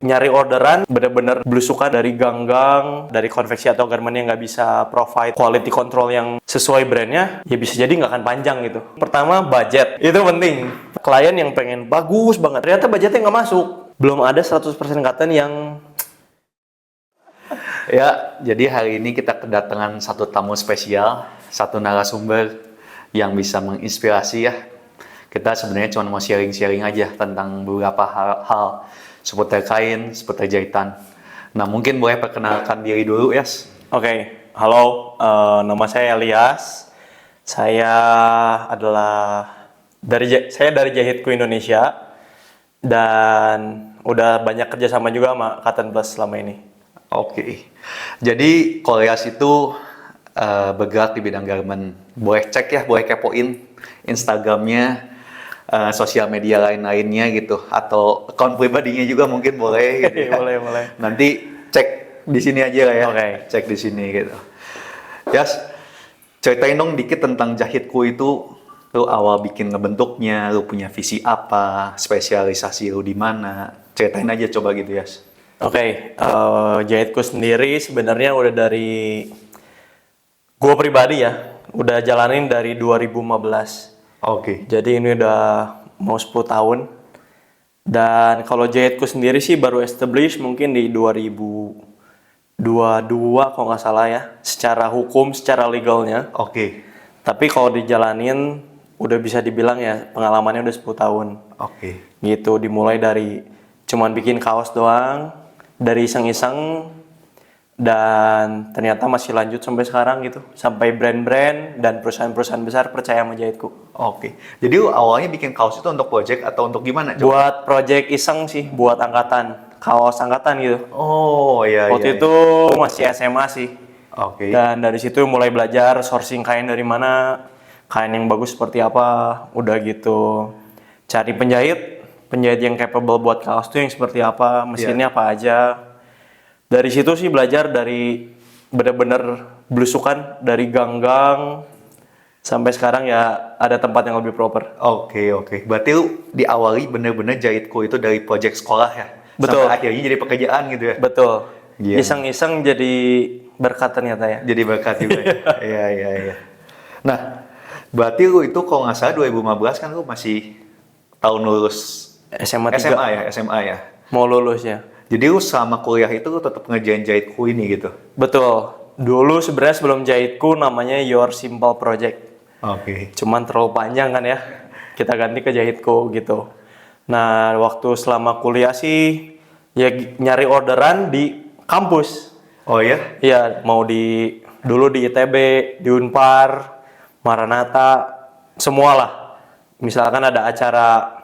nyari orderan bener-bener belusukan dari gang-gang, dari konveksi atau garment yang nggak bisa provide quality control yang sesuai brandnya, ya bisa jadi nggak akan panjang gitu. Pertama, budget. Itu penting. Klien yang pengen bagus banget, ternyata budgetnya nggak masuk. Belum ada 100% cotton yang... Ya, jadi hari ini kita kedatangan satu tamu spesial, satu narasumber yang bisa menginspirasi ya. Kita sebenarnya cuma mau sharing-sharing aja tentang beberapa hal seputar kain, seputar jahitan. Nah, mungkin boleh perkenalkan diri dulu, Yas. Oke, halo, nama saya Elias. Saya dari Jahitku Indonesia dan udah banyak kerjasama juga sama Cotton Plus selama ini. Oke, jadi Koleas itu bergerak di bidang garment. Boleh cek ya, boleh kepoin Instagramnya, sosial media lainnya gitu, atau akun pribadinya juga mungkin boleh. Gitu ya. Boleh. Nanti cek di sini aja lah ya. Oke. Cek di sini gitu. Yas, ceritain dong dikit tentang Jahitku itu. Lu awal bikin ngebentuknya, lu punya visi apa, spesialisasi lu di mana? Ceritain aja coba gitu, Yas. Oke, Jahitku sendiri sebenarnya udah dari gua pribadi ya, udah jalanin dari 2015. Oke. Jadi ini udah mau 10 tahun. Dan kalau Jahitku sendiri sih baru establish mungkin di 2022 kalau nggak salah ya, secara hukum, secara legalnya. Oke. Tapi kalau dijalanin udah bisa dibilang ya pengalamannya udah 10 tahun. Oke. Gitu, dimulai dari cuman bikin kaos doang, dari iseng-iseng, dan ternyata masih lanjut sampai sekarang gitu. Sampai brand-brand dan perusahaan-perusahaan besar percaya sama Jahitku. Oke. Jadi lu awalnya bikin kaos itu untuk project atau untuk gimana? Coba? Buat project iseng sih, buat angkatan, kaos angkatan gitu. Oh, iya. Waktu itu masih SMA sih. Oke. Dan dari situ mulai belajar sourcing kain dari mana, kain yang bagus seperti apa, udah gitu. Cari penjahit yang capable buat kaos tuh yang seperti apa, mesinnya apa aja. Dari situ sih belajar dari bener-bener belusukan dari gang-gang sampai sekarang ya ada tempat yang lebih proper. Oke. Berarti lu diawali bener-bener Jahitku itu dari project sekolah ya? Betul. Sampai akhirnya jadi pekerjaan gitu ya? Betul. Iya. Iseng-iseng jadi berkat ternyata ya. Jadi berkat juga ya? Iya. Nah, berarti lu itu kalau nggak salah 2015 kan lu masih tahun lulus SMA 3. SMA ya? Mau lulus ya. Jadi lu selama kuliah itu lu tetap ngerjain Jahitku ini gitu? Betul. Dulu sebenarnya sebelum Jahitku namanya Your Simple Project. Oke. Cuman terlalu panjang kan ya. Kita ganti ke Jahitku gitu. Nah, waktu selama kuliah sih ya nyari orderan di kampus. Oh ya? Iya, mau dulu di ITB, di Unpar, Maranatha, semualah. Misalkan ada acara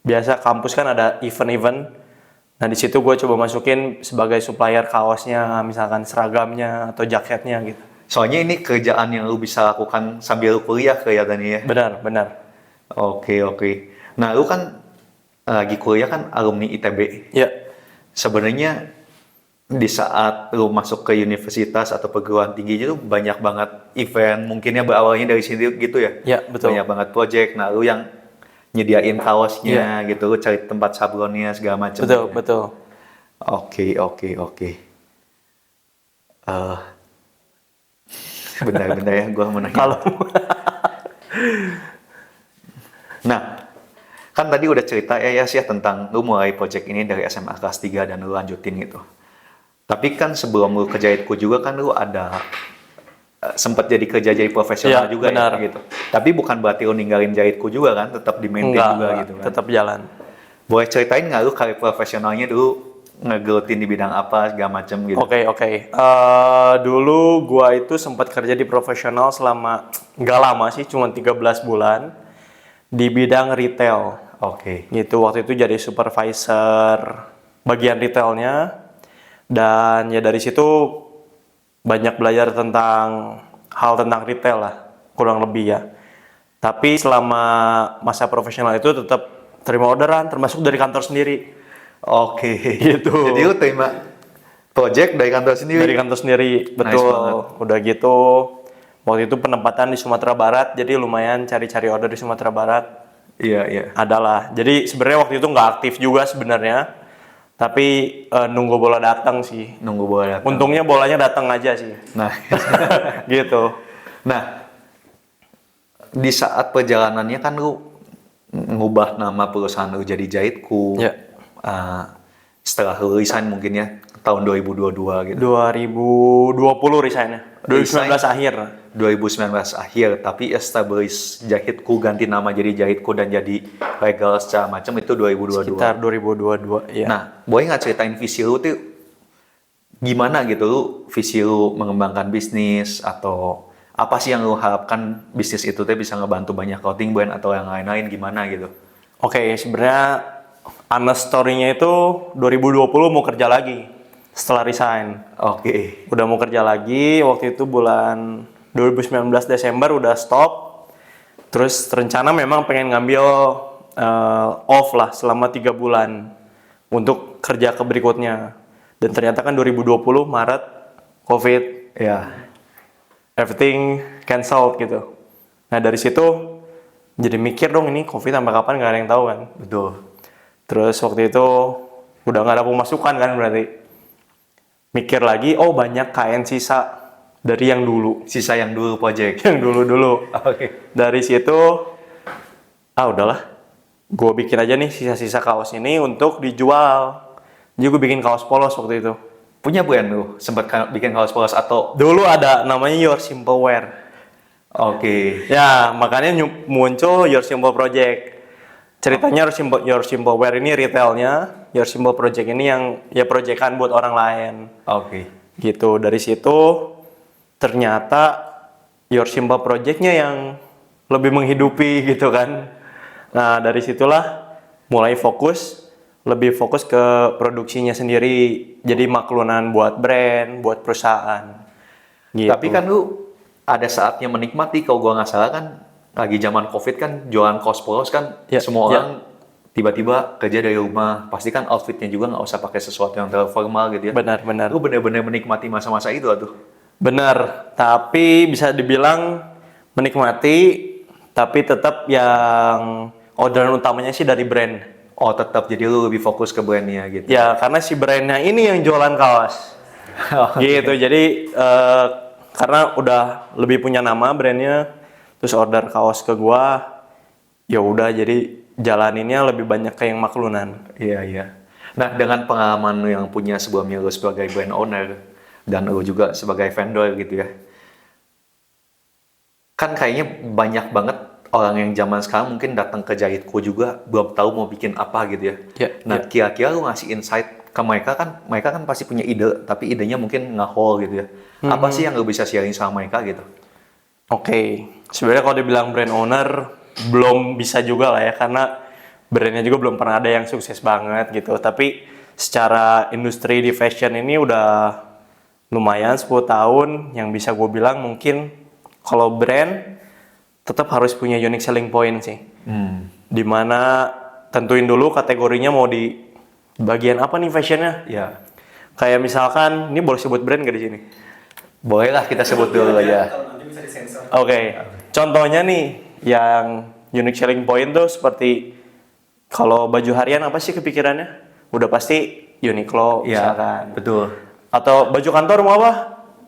biasa kampus kan ada event-event. Nah, di situ gue coba masukin sebagai supplier kaosnya, misalkan seragamnya atau jaketnya gitu. Soalnya ini kerjaan yang lu bisa lakukan sambil lu kuliah kelihatannya ya? Benar. Oke. Nah, lu kan lagi kuliah kan alumni ITB. Ya, Sebenarnya di saat lu masuk ke universitas atau perguruan tinggi itu banyak banget event, mungkinnya berawalnya dari sini gitu ya? Ya, betul. Banyak banget project. Nah, lu yang nyediain kaosnya gitu, lu cari tempat sablonnya segala macam. Betul. Oke. Bentar ya, gua mau nanya. Kalau Nah, kan tadi udah cerita ya tentang lu mulai project ini dari SMA kelas 3 dan lu lanjutin gitu. Tapi kan sebelum lu ke Jahitku juga kan lu ada sempat jadi profesional juga benar. ya gitu. Tapi bukan berarti lu ninggalin Jahitku juga kan, tetap di maintain juga gitu kan. Tetap jalan. Boleh ceritain nggak lu karir profesionalnya dulu ngegelutin di bidang apa segala macam gitu? Oke. Dulu gua itu sempat kerja di profesional selama nggak lama sih, cuma 13 bulan di bidang retail. Oke. Gitu, waktu itu jadi supervisor bagian retailnya. Dan ya dari situ banyak belajar tentang hal tentang retail lah, kurang lebih ya. Tapi selama masa profesional itu tetap terima orderan, termasuk dari kantor sendiri. Oke. Gitu. Jadi lu terima project dari kantor sendiri? Dari kantor sendiri, betul. Nice. Udah gitu, waktu itu penempatan di Sumatera Barat, jadi lumayan cari-cari order di Sumatera Barat. Iya. Adalah. Jadi sebenarnya waktu itu nggak aktif juga sebenarnya. Tapi nunggu bola datang sih. Nunggu bola datang. Untungnya bolanya datang aja sih. Nah, Gitu. nah di saat perjalanannya kan lu ngubah nama perusahaan lu jadi Jahitku. Ya. Setelah lu resign mungkin ya tahun 2022 gitu. 2020 resign-nya. 2019 Resign. akhir. 2019 akhir, tapi establish Jahitku, ganti nama jadi Jahitku dan jadi legal secara macam itu 2022. Sekitar 2022, ya. Nah, boleh nggak ceritain visi lu tuh gimana gitu, lu visi lu mengembangkan bisnis atau apa sih yang lu harapkan bisnis itu tuh bisa ngebantu banyak clothing brand atau yang lain-lain gimana gitu? Oke, sebenarnya honest story-nya itu 2020 mau kerja lagi setelah resign. Oke. Udah mau kerja lagi, waktu itu bulan 2019 Desember udah stop. Terus rencana memang pengen ngambil off lah selama 3 bulan untuk kerja ke berikutnya. Dan ternyata kan 2020 Maret COVID, Ya. everything cancelled gitu. Nah dari situ jadi mikir dong ini COVID sampai kapan nggak ada yang tahu kan. Betul. Terus waktu itu udah nggak ada pemasukan kan berarti. Mikir lagi, oh banyak kain sisa dari yang dulu. Sisa yang dulu project. Yang dulu-dulu. Oke. Dari situ, udahlah. Gue bikin aja nih sisa-sisa kaos ini untuk dijual. Jadi gue bikin kaos polos waktu itu. Punya brand lu? Sempat bikin kaos polos atau? Dulu ada namanya Your Simple Wear. Oke. Ya, makanya muncul Your Simple Project. Ceritanya Your Simple Wear ini retailnya, Your Simple Project ini yang ya proyekan buat orang lain. Oke. Gitu. Dari situ ternyata Your Simple Project-nya yang lebih menghidupi gitu kan. Nah, dari situlah mulai lebih fokus ke produksinya sendiri. Jadi maklunan buat brand, buat perusahaan. Gitu. Tapi kan lu ada saatnya menikmati, kalau gua nggak salah kan lagi zaman COVID kan jualan kaos polos kan Ya, semua ya. orang tiba-tiba kerja dari rumah, pasti kan outfitnya juga nggak usah pakai sesuatu yang terlalu formal gitu ya. Benar-benar. Lu bener-bener menikmati masa-masa itu tuh. Benar, tapi bisa dibilang menikmati, tapi tetap yang orderan utamanya sih dari brand. Oh tetap, jadi lu lebih fokus ke brandnya gitu. Ya, karena si brandnya ini yang jualan kaos. Gitu, jadi karena udah lebih punya nama brandnya, terus order kaos ke gua, ya udah jadi jalaninnya lebih banyak ke yang maklunan. Iya, iya. Nah, dengan pengalaman lu yang punya sebelumnya lu sebagai brand owner dan lu juga sebagai vendor gitu ya. Kan kayaknya banyak banget orang yang zaman sekarang mungkin datang ke Jahitku juga belum tahu mau bikin apa gitu ya. Ya, Nah, ya. kira-kira lu ngasih insight ke mereka kan pasti punya ide, tapi idenya mungkin nge-hole gitu ya. Apa sih yang lu bisa sharing sama mereka gitu? Oke, sebenarnya kalau dibilang brand owner belum bisa juga lah ya, karena brandnya juga belum pernah ada yang sukses banget gitu. Tapi secara industri di fashion ini udah lumayan 10 tahun, yang bisa gue bilang mungkin kalau brand tetap harus punya unique selling point sih. Dimana tentuin dulu kategorinya mau di bagian apa nih fashionnya. Ya, Kayak misalkan, ini boleh sebut brand gak di sini? bolehlah kita sebut dulu ya. Kalau nanti bisa disensor. Oke, contohnya nih yang unique selling point tuh seperti kalau baju harian apa sih kepikirannya? Udah pasti Uniqlo Iya, misalkan. betul. Atau baju kantor mau apa?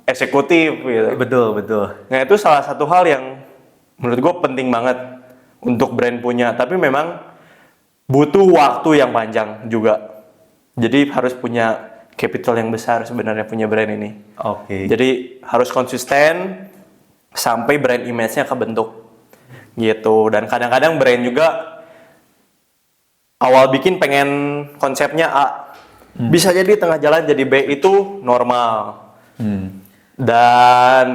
Eksekutif gitu. Betul, betul. Nah itu salah satu hal yang menurut gue penting banget untuk brand punya. Tapi memang butuh waktu yang panjang juga. Jadi harus punya capital yang besar sebenarnya punya brand ini. Oke. Jadi harus konsisten sampai brand image-nya kebentuk gitu. Dan kadang-kadang brand juga awal bikin pengen konsepnya A, bisa jadi tengah jalan jadi B, itu normal. Dan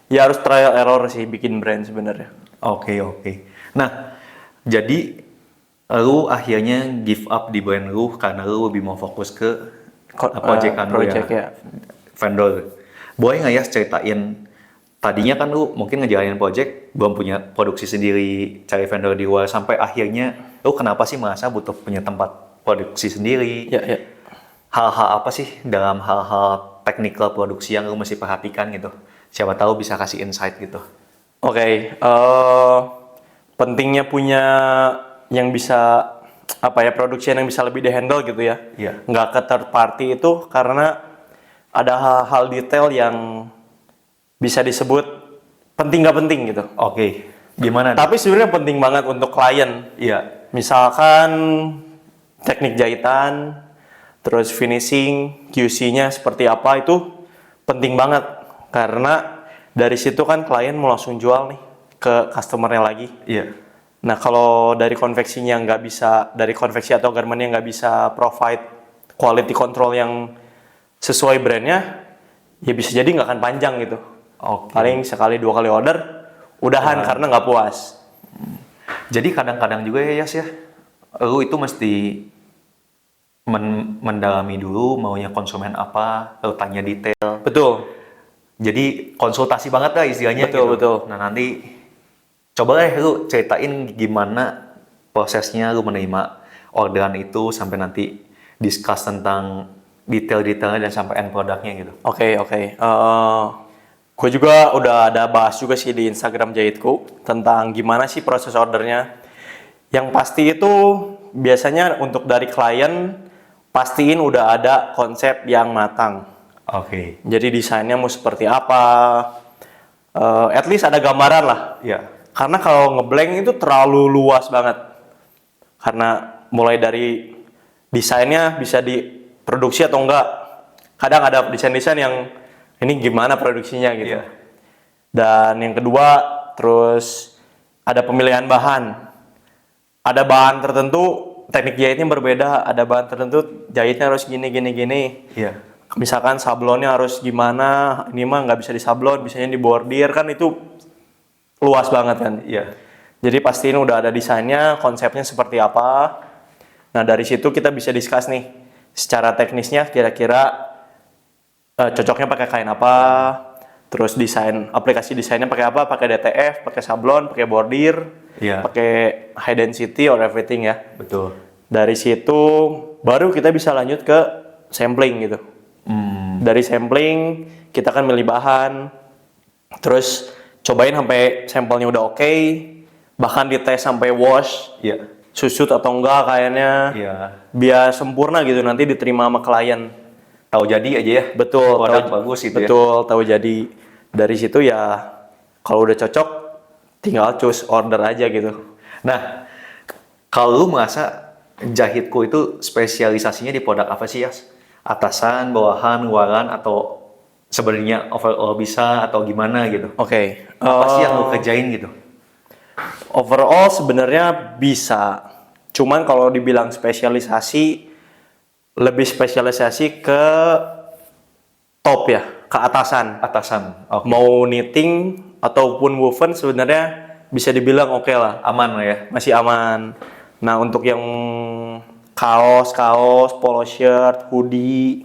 ya harus trial error sih bikin brand sebenarnya. Oke, oke. Nah, jadi lu akhirnya give up di brand lu karena lu lebih mau fokus ke proyekan lu project ya, ya. vendor. Boleh nggak ya ceritain, tadinya kan lu mungkin ngejalanin project, belum punya produksi sendiri, cari vendor di luar, sampai akhirnya lu kenapa sih merasa butuh punya tempat produksi sendiri? Ya, ya. Hal-hal apa sih dalam hal-hal technical produksi yang lu mesti perhatikan gitu? Siapa tahu bisa kasih insight gitu. Oke, pentingnya punya yang bisa apa ya, production yang bisa lebih di-handle gitu ya. Iya. Nggak ke third party itu karena ada hal-hal detail yang bisa disebut penting nggak penting gitu. Oke. Gimana? Tapi sebenarnya penting banget untuk klien. Iya. Misalkan teknik jahitan, terus finishing, QC-nya seperti apa itu penting banget. Karena dari situ kan klien mau langsung jual nih ke customer-nya lagi. Iya. Nah, kalau dari konveksinya nggak bisa, dari konveksi atau garmentnya nggak bisa provide quality control yang sesuai brandnya, ya bisa jadi nggak akan panjang gitu. Oke. Paling sekali 2 kali order, udahan karena nggak puas. Jadi kadang-kadang juga ya Yas ya, lu itu mesti mendalami dulu maunya konsumen apa, lu tanya detail. Betul, Jadi konsultasi banget lah istilahnya betul, gitu. betul. Nah nanti coba deh lu ceritain gimana prosesnya lu menerima orderan itu sampai nanti discuss tentang detail-detailnya dan sampai end produknya gitu. Oke. Gue juga udah ada bahas juga sih di Instagram Jahitku tentang gimana sih proses ordernya. Yang pasti itu biasanya untuk dari klien pastiin udah ada konsep yang matang. Oke. Jadi desainnya mau seperti apa, at least ada gambaran lah. Iya. Karena kalau ngeblank itu terlalu luas banget. Karena mulai dari desainnya bisa diproduksi atau enggak. Kadang ada desain-desain yang ini gimana produksinya gitu. Iya. Dan yang kedua, terus ada pemilihan bahan. Ada bahan tertentu, teknik jahitnya berbeda. Ada bahan tertentu, jahitnya harus gini. Iya. Misalkan sablonnya harus gimana, ini mah nggak bisa disablon, bisanya dibordir, kan itu luas banget kan. Iya. Jadi pastiin udah ada desainnya, konsepnya seperti apa. Nah dari situ kita bisa discuss nih, secara teknisnya kira-kira cocoknya pakai kain apa, terus desain, aplikasi desainnya pakai apa, pakai DTF, pakai sablon, pakai bordir, Iya. pakai high density or everything ya. Betul. Dari situ baru kita bisa lanjut ke sampling gitu. Dari sampling kita kan milih bahan, terus cobain sampai sampelnya udah oke, bahkan dites sampai wash, Iya. susut atau enggak kayaknya, Iya. biar sempurna gitu nanti diterima sama klien. Tahu jadi aja ya. Betul, Produk bagus gitu ya. betul, tahu jadi. Dari situ ya kalau udah cocok tinggal choose order aja gitu. Nah, kalau lu merasa Jahitku itu spesialisasinya di produk apa sih, Yas? Atasan, bawahan, luaran, atau sebenarnya overall bisa atau gimana gitu? Oke. Apa sih yang lu kerjain gitu? Overall sebenarnya bisa. Cuman kalau dibilang spesialisasi, lebih spesialisasi ke top ya, ke atasan. Atasan, oke. Mau knitting ataupun woven sebenarnya bisa dibilang oke lah, Aman lah ya? masih aman. Nah untuk yang kaos, polo shirt, hoodie,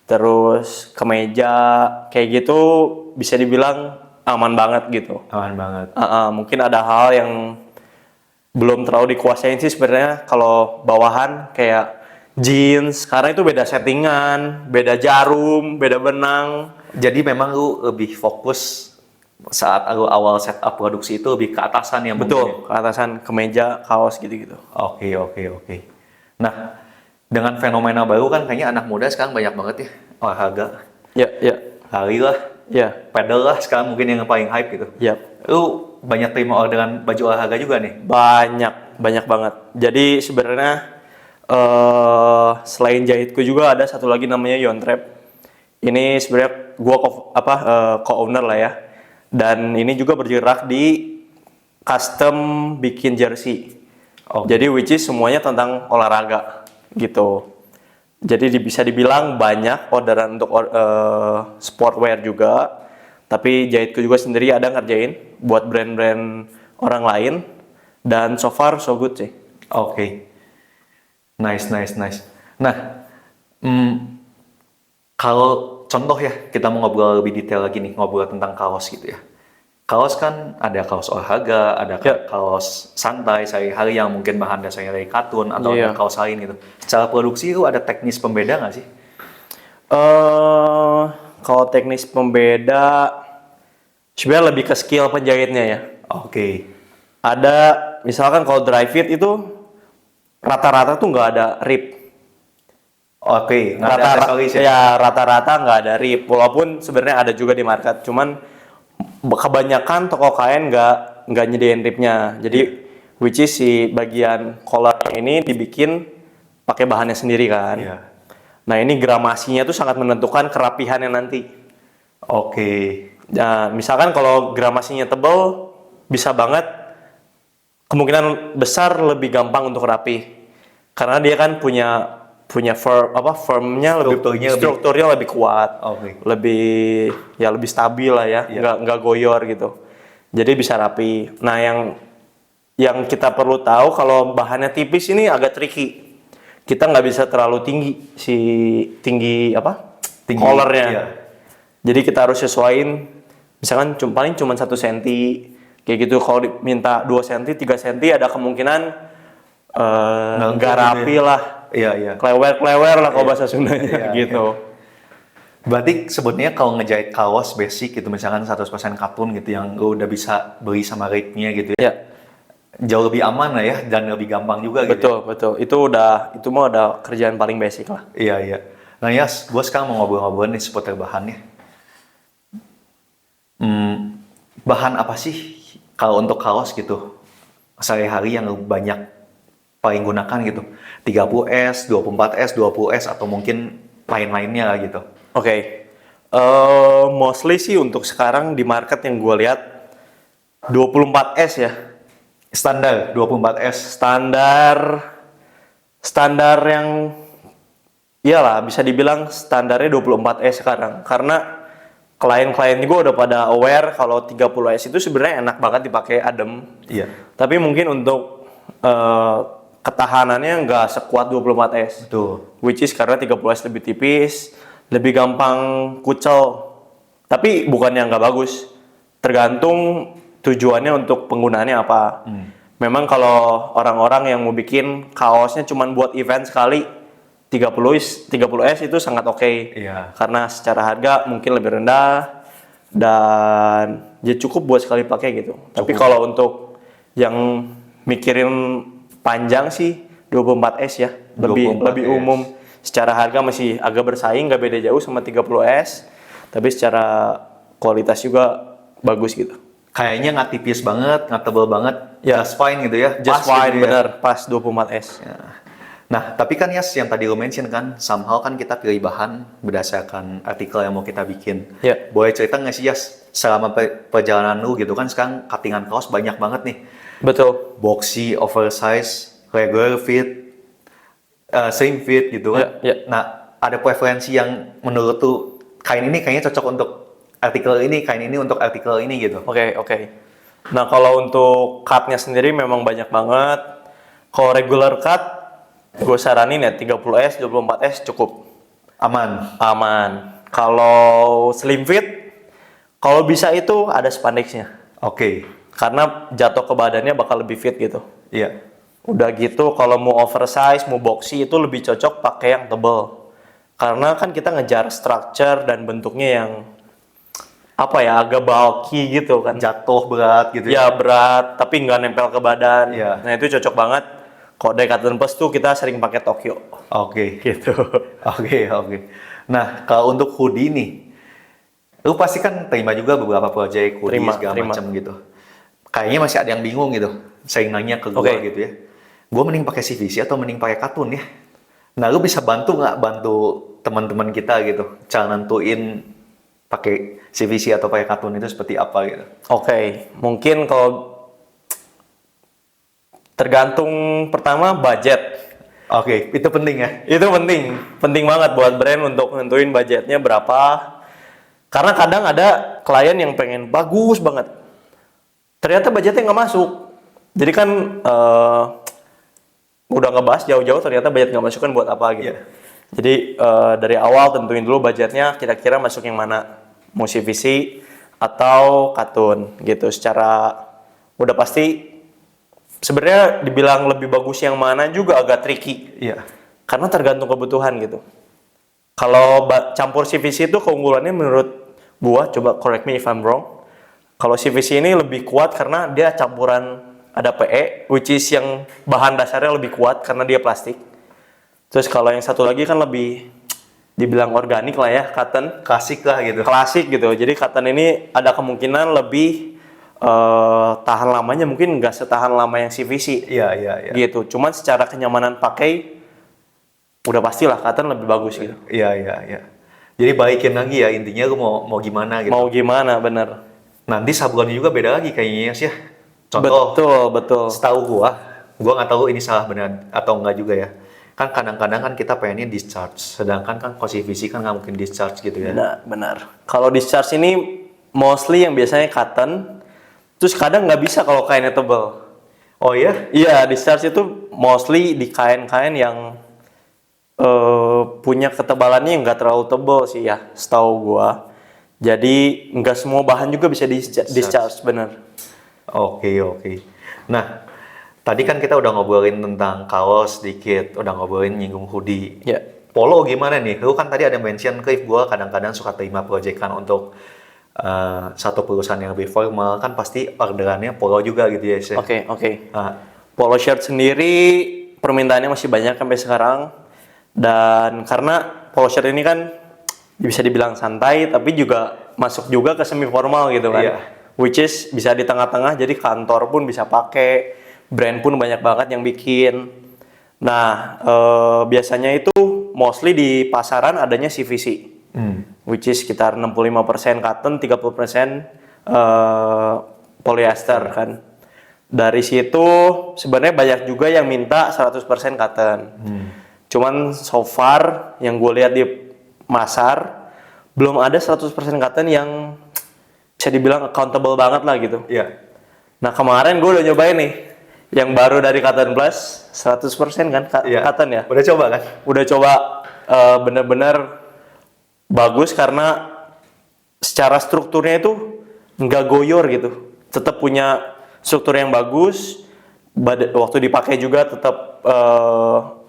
terus kemeja, kayak gitu bisa dibilang aman banget gitu. Aman banget. Mungkin ada hal yang belum terlalu dikuasain sih sebenarnya kalau bawahan kayak jeans, karena itu beda settingan, beda jarum, beda benang. Jadi memang lu lebih fokus saat lu awal setup produksi itu lebih ke atasan yang Betul, ke atasan kemeja, kaos gitu-gitu. Oke. Nah, dengan fenomena baru kan kayaknya anak muda sekarang banyak banget ya olahraga. Ya, Lari lah, ya, pedal lah sekarang mungkin yang paling hype gitu. ya. Lu banyak terima orderan baju olahraga juga nih? Banyak banget. Jadi sebenarnya selain jahitku juga ada satu lagi namanya Yontrap. Ini sebenarnya gua co-owner lah ya. Dan ini juga bergerak di custom bikin jersey. Oh. Jadi which is semuanya tentang olahraga gitu. Jadi bisa dibilang banyak orderan untuk sportwear juga. Tapi jahitku juga sendiri ada ngerjain buat brand-brand orang lain. Dan so far so good sih. Oke. Nice. Nah, kalau contoh ya, kita mau ngobrol lebih detail lagi nih, ngobrol tentang kaos gitu ya. Kaos kan ada kaos olahraga, ada kaos santai sehari-hari yang mungkin bahan dasarnya dari katun atau ada kaos lain gitu. Secara produksi itu ada teknis pembeda nggak sih? Kalau teknis pembeda, sebenarnya lebih ke skill penjahitnya ya. Oke. Ada, misalkan kalau dry fit itu rata-rata tuh nggak ada rip. Oke, nggak ada Rata-rata aksesoris ya? ya rata-rata nggak ada rip. Walaupun sebenarnya ada juga di market, cuman kebanyakan toko kain nggak nyediain ripnya. Jadi which is si bagian collar ini dibikin pakai bahannya sendiri kan. Iya. Nah ini gramasinya tuh sangat menentukan kerapihannya nanti. Oke. Nah, misalkan kalau gramasinya tebal, bisa banget kemungkinan besar lebih gampang untuk rapi. Karena dia kan punya firmnya strukturnya lebih kuat. Oke. Lebih stabil lah ya, Iya. nggak goyor gitu. Jadi bisa rapi. Nah, yang kita perlu tahu kalau bahannya tipis ini agak tricky. Kita nggak bisa terlalu tinggi collarnya. Iya. Jadi kita harus sesuaiin, misalkan paling cuma 1 senti, kayak gitu. Kalau diminta 2 senti, 3 senti ada kemungkinan nggak rapi lah. Iya, iya. Klewer lah kalau bahasa Sundanya Iya, gitu. Berarti sebetulnya kalau ngejahit kaos basic gitu, misalkan 100% katun gitu, yang lo udah bisa beli sama rate-nya gitu ya, Ya, jauh lebih aman lah ya, dan lebih gampang juga gitu. betul. Itu mah udah kerjaan paling basic lah. Iya, iya. Nah Yas, gue sekarang mau ngobrol-ngobrol nih seputar bahannya. Bahan apa sih kalau untuk kaos gitu, sehari-hari yang lo banyak paling gunakan gitu? 30S, 24S, 20S, atau mungkin lain-lainnya lah gitu. Oke. Mostly sih untuk sekarang di market yang gue lihat 24S ya. Standar 24S. Standar yang iyalah bisa dibilang standarnya 24S sekarang. Karena klien-klien juga udah pada aware kalau 30S itu sebenarnya enak banget dipakai, adem. Iya. Tapi mungkin untuk ketahanannya nggak sekuat 24S. Betul. Which is karena 30S lebih tipis, lebih gampang kucel. Tapi bukannya nggak bagus. Tergantung tujuannya untuk penggunaannya apa. Memang kalau orang-orang yang mau bikin kaosnya cuma buat event sekali, 30S itu sangat oke. Iya. Karena secara harga mungkin lebih rendah dan ya cukup buat sekali pakai gitu. Tapi kalau untuk yang mikirin panjang sih 24S ya, lebih 24S. umum. Secara harga masih agak bersaing, nggak beda jauh sama 30S, tapi secara kualitas juga bagus gitu. Kayaknya nggak tipis banget, nggak tebal banget, Ya. just fine gitu ya. Just Pas fine, gitu ya. bener, pas 24S. Nah, tapi kan Yas, yang tadi lo mention kan, somehow kan kita pilih bahan berdasarkan artikel yang mau kita bikin. Ya. Boleh cerita nggak sih Yas, selama perjalanan lu gitu kan, sekarang cuttingan kaos banyak banget nih. Betul. Boxy, oversize, regular fit, slim fit gitu kan. Ya, ya. Nah, ada preferensi yang menurut tuh kain ini kayaknya cocok untuk artikel ini, kain ini untuk artikel ini gitu. Oke. Nah, kalau untuk cut-nya sendiri memang banyak banget. Kalau regular cut, gue saranin ya 30S, 24S cukup aman. Kalau slim fit, kalau bisa itu ada spandexnya. Oke. Karena jatuh ke badannya bakal lebih fit gitu. Iya. Udah gitu, kalau mau oversize, mau boxy itu lebih cocok pakai yang tebal. Karena kan kita ngejar structure dan bentuknya yang agak bulky gitu kan. Jatuh berat gitu Ya berat, tapi nggak nempel ke badan. Iya. Nah itu cocok banget. Kalau Decathlon Plus tuh kita sering pakai Tokyo. Oke. Gitu. Oke. Nah, kalau untuk hoodie nih, lu pasti kan terima juga beberapa proyek hoodie segala macam gitu. Kayaknya masih ada yang bingung gitu. Saya nanya ke gue gitu ya. Gue mending pakai CVC atau mending pakai katun ya? Nah, lu bisa bantu teman-teman kita gitu, cara nentuin pakai CVC atau pakai katun itu seperti apa gitu? Oke, mungkin kalau tergantung pertama budget. Oke, itu penting ya? Itu penting banget buat brand untuk nentuin budgetnya berapa. Karena kadang ada klien yang pengen bagus banget, ternyata budgetnya nggak masuk. Jadi kan udah ngebahas jauh-jauh, ternyata budget nggak masuk kan buat apa gitu. Iya. Jadi dari awal tentuin dulu budgetnya kira-kira masuk yang mana, mau CVC atau katun gitu. Secara udah pasti sebenarnya dibilang lebih bagus yang mana juga agak tricky. Iya. Karena tergantung kebutuhan gitu. Kalau campur CVC itu keunggulannya menurut gua, coba correct me if I'm wrong. Kalau CVC ini lebih kuat karena dia campuran ada PE, which is yang bahan dasarnya lebih kuat karena dia plastik. Terus kalau yang satu lagi kan lebih dibilang organik lah ya, cotton. Klasik lah gitu. Klasik gitu. Jadi cotton ini ada kemungkinan lebih tahan lamanya, mungkin nggak setahan lama yang CVC. Iya, iya, iya. Gitu. Cuman secara kenyamanan pakai udah pastilah cotton lebih bagus gitu. Iya, iya, iya. Jadi baikin lagi ya, intinya lu mau gimana gitu. Mau gimana, bener. Nanti sablonnya juga beda lagi kayaknya sih ya. Contoh, Betul. setahu gua nggak tahu ini salah benar atau enggak juga ya. Kan kadang-kadang kan kita pengennya discharge, sedangkan kan kalau CVC kan nggak mungkin discharge gitu ya. Benar. Kalau discharge ini mostly yang biasanya cotton, terus kadang nggak bisa kalau kainnya tebal. Oh iya? Iya, discharge itu mostly di kain-kain yang punya ketebalannya yang nggak terlalu tebal sih ya, setahu gua. Jadi nggak semua bahan juga bisa discharge, bener. Oke. Nah, tadi kan kita udah ngobrolin tentang kaos sedikit, udah ngobrolin nyinggung hoodie. Ya. Polo gimana nih? Lu kan tadi ada mention, Cliff, gua kadang-kadang suka terima proyekan untuk satu perusahaan yang lebih formal, kan pasti orderannya polo juga gitu ya, Seth? Oke. Nah, Polo shirt sendiri permintaannya masih banyak sampai sekarang. Dan karena polo shirt ini kan bisa dibilang santai, tapi juga masuk juga ke semi formal gitu kan. Iya. Which is bisa di tengah-tengah, jadi kantor pun bisa pakai, brand pun banyak banget yang bikin. Nah, biasanya itu mostly di pasaran adanya CVC. Which is sekitar 65% cotton, 30% polyester kan. Dari situ sebenarnya banyak juga yang minta 100% cotton. Cuman so far yang gue lihat di pasar belum ada 100% cotton yang bisa dibilang accountable banget lah gitu. iya. Nah kemarin gue udah nyobain nih yang baru dari Cotton Plus 100% kan Iya. cotton ya. Udah coba kan? Udah coba, bener-bener bagus karena secara strukturnya itu nggak goyor gitu, tetap punya struktur yang bagus. Waktu dipakai juga tetap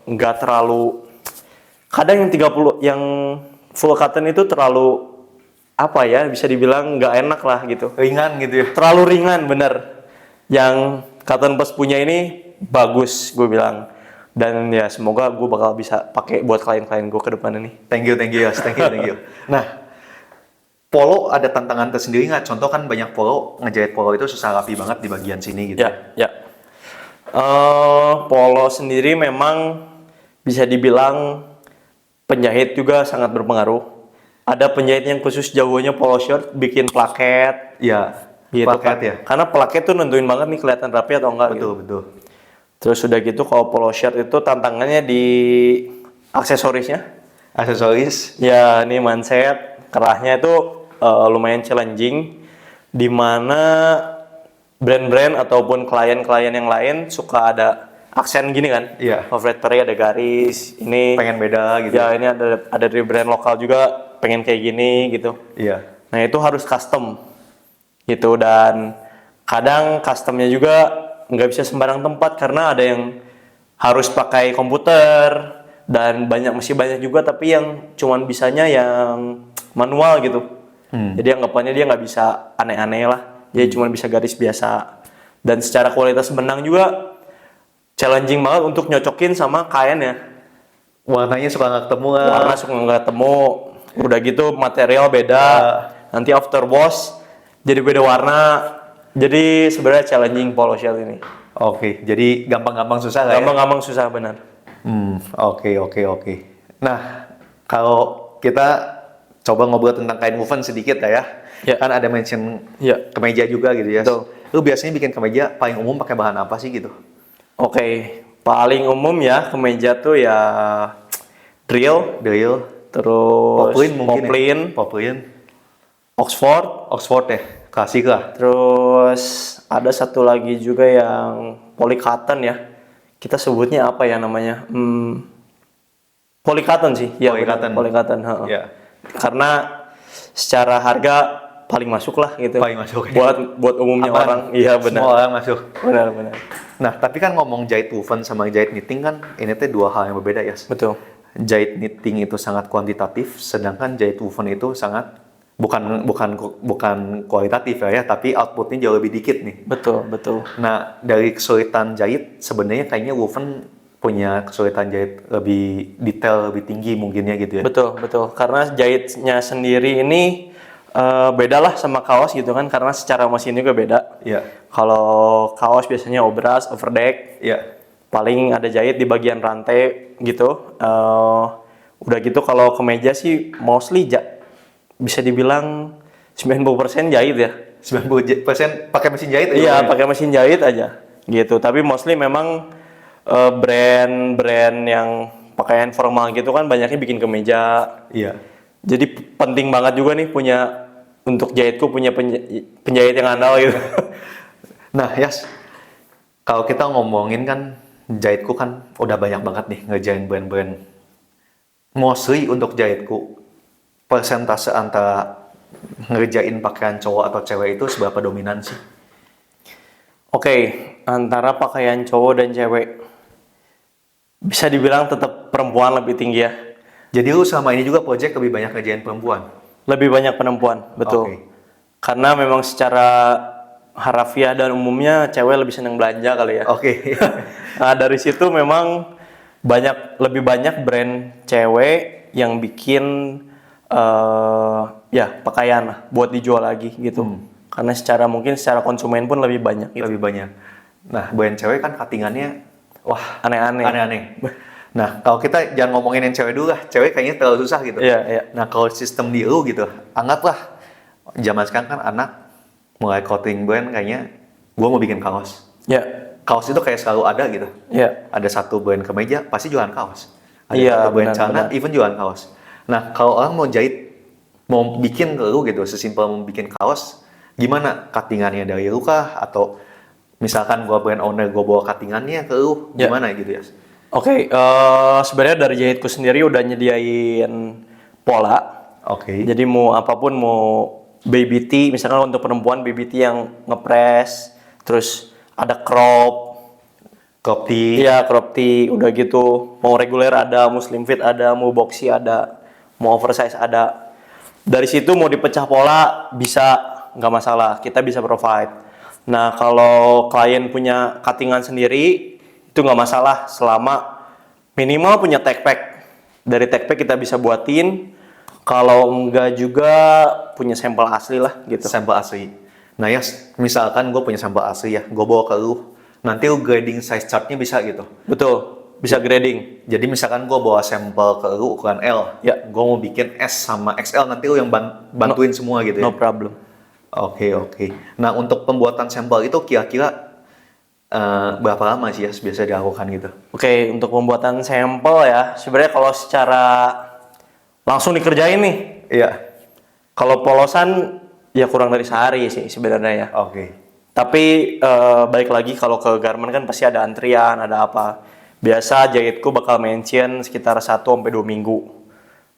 nggak terlalu, kadang yang 30 yang full cotton itu terlalu apa ya, bisa dibilang nggak enak lah gitu, Ringan gitu ya? terlalu ringan bener. Yang Cotton Plus punya ini bagus gue bilang, dan ya semoga gue bakal bisa pakai buat klien-klien gue ke depan ini. Thank you, Yos. Thank you. Nah, polo ada tantangan tersendiri nggak? Contoh kan banyak polo, ngejahit polo itu susah rapi banget di bagian sini gitu. Ya. Polo sendiri memang bisa dibilang penjahit juga sangat berpengaruh. Ada penjahit yang khusus jagonya polo shirt, bikin plaket, Iya, gitu plaket kan. ya. Karena plaket tuh nentuin banget nih kelihatan rapi atau enggak. Gitu. Betul. Terus udah gitu kalau polo shirt itu tantangannya di aksesorisnya. Aksesoris, Ya, ini manset, kerahnya itu lumayan challenging, di mana brand-brand ataupun klien-klien yang lain suka ada aksen gini kan. Iya. Favorite Perry ada garis, ini pengen beda gitu. ya ini ada dari brand lokal juga pengen kayak gini gitu. Iya. Nah, itu harus custom gitu, dan kadang customnya juga nggak bisa sembarang tempat karena ada yang harus pakai komputer dan masih banyak juga tapi yang cuman bisanya yang manual gitu. Jadi anggapannya dia nggak bisa aneh-aneh lah, dia cuma bisa garis biasa. Dan secara kualitas benang juga challenging banget untuk nyocokin sama kainnya. Warnanya suka nggak ketemu lah. Warna suka nggak ketemu, udah gitu material beda, nanti after wash jadi beda warna. Jadi sebenarnya challenging polo shirt ini. Oke, jadi gampang-gampang susah lah ya? Gampang-gampang susah benar. Oke. Nah, kalau kita coba ngobrol tentang kain woven sedikit lah ya. Ya. Kan ada mention Ya. kemeja juga gitu ya. Betul. Lu biasanya bikin kemeja paling umum pakai bahan apa sih gitu? Oke, paling umum ya kemeja tuh ya drill, terus Poplin mungkin poplin, ya? Poplin. Oxford, ya, klasik lah. terus ada satu lagi juga yang polycotton ya. Kita sebutnya apa ya namanya? Polycotton sih. Ya, Polycotton. Polycotton. Ya. Karena secara harga paling masuk lah gitu. Paling masuk. Buat umumnya Aman. orang. Iya benar. Semua orang masuk. Benar. Nah, tapi kan ngomong jahit woven sama jahit knitting kan ini tuh dua hal yang berbeda ya. Betul. Jahit knitting itu sangat kuantitatif, sedangkan jahit woven itu sangat bukan kualitatif ya, tapi outputnya jauh lebih dikit nih. Betul, betul. Nah, dari kesulitan jahit sebenarnya kayaknya woven punya kesulitan jahit lebih detail, lebih tinggi mungkinnya gitu ya. Betul, betul. Karena jahitnya sendiri ini beda lah sama kaos gitu kan, karena secara mesin juga beda. Iya. Kalau kaos biasanya obras, overdeck, Iya. paling ada jahit di bagian rantai gitu. Udah gitu kalau kemeja sih mostly bisa dibilang 90% jahit ya. 90% pakai mesin jahit aja. Iya, pakai mesin jahit aja gitu. Tapi mostly memang brand-brand yang pakaian formal gitu kan banyaknya bikin kemeja. Iya. Jadi penting banget juga nih untuk jahitku punya penjahit yang andal gitu. Nah, Yas, kalau kita ngomongin kan jahitku kan udah banyak banget nih ngerjain brand-brand. Mostly untuk jahitku, persentase antara ngerjain pakaian cowok atau cewek itu seberapa dominan sih? Oke, antara pakaian cowok dan cewek bisa dibilang tetap perempuan lebih tinggi ya. Jadi lu selama ini juga project lebih banyak ngerjain perempuan? Lebih banyak perempuan, betul. Oke. Karena memang secara harafiah dan umumnya cewek lebih senang belanja kali ya. Oke. Nah, dari situ memang lebih banyak brand cewek yang bikin ya pakaian lah buat dijual lagi gitu. Karena mungkin secara konsumen pun lebih banyak gitu. Lebih banyak. Nah, brand cewek kan cuttingannya wah Aneh-aneh. aneh-aneh. Nah, kalau kita jangan ngomongin yang cewek dulu lah. Cewek kayaknya terlalu susah gitu. Iya, iya. Nah, kalau sistem di lu gitu, anggaplah zaman sekarang kan anak mulai clothing brand kayaknya gue mau bikin kaos. Ya, Kaos itu kayak selalu ada gitu. ya. Ada satu brand kemeja, pasti jualan kaos. Ada Iya, satu brand benar, celana, benar. even jualan kaos. Nah, kalau orang mau jahit, mau bikin ke lu gitu, sesimpel mau bikin kaos, gimana cuttingannya dari lu kah? Atau misalkan gua brand owner, gua bawa cuttingannya ke lu, Ya. gimana gitu ya? Oke, sebenarnya dari jahitku sendiri udah nyediain pola. Oke. Jadi mau apapun, mau baby tee, misalkan untuk perempuan baby tee yang ngepres, terus ada crop, Crop tee. iya crop tee, udah gitu. Mau reguler ada, mau slim fit ada, mau boxy ada, mau oversize ada. Dari situ mau dipecah pola bisa, nggak masalah, kita bisa provide. Nah kalau klien punya cuttingan sendiri, itu nggak masalah selama minimal punya tag pack. Dari tag pack kita bisa buatin. Kalau enggak juga punya sampel asli lah gitu. Sampel asli. Nah ya, misalkan gue punya sampel asli ya, gue bawa ke lu, nanti lu grading size chartnya bisa gitu. Betul, bisa grading. Jadi misalkan gue bawa sampel ke lu ukuran L, Ya. gue mau bikin S sama XL, nanti lu yang bantuin semua gitu ya? No problem. Oke. Nah untuk pembuatan sampel itu kira-kira berapa lama sih ya biasa dilakukan gitu? Oke, untuk pembuatan sampel ya, sebenarnya kalau secara langsung dikerjain nih. Iya. Kalau polosan ya kurang dari sehari sih sebenarnya ya. Oke. Tapi balik lagi kalau ke garment kan pasti ada antrian, ada apa. Biasa jahitku bakal mention sekitar 1-2 minggu.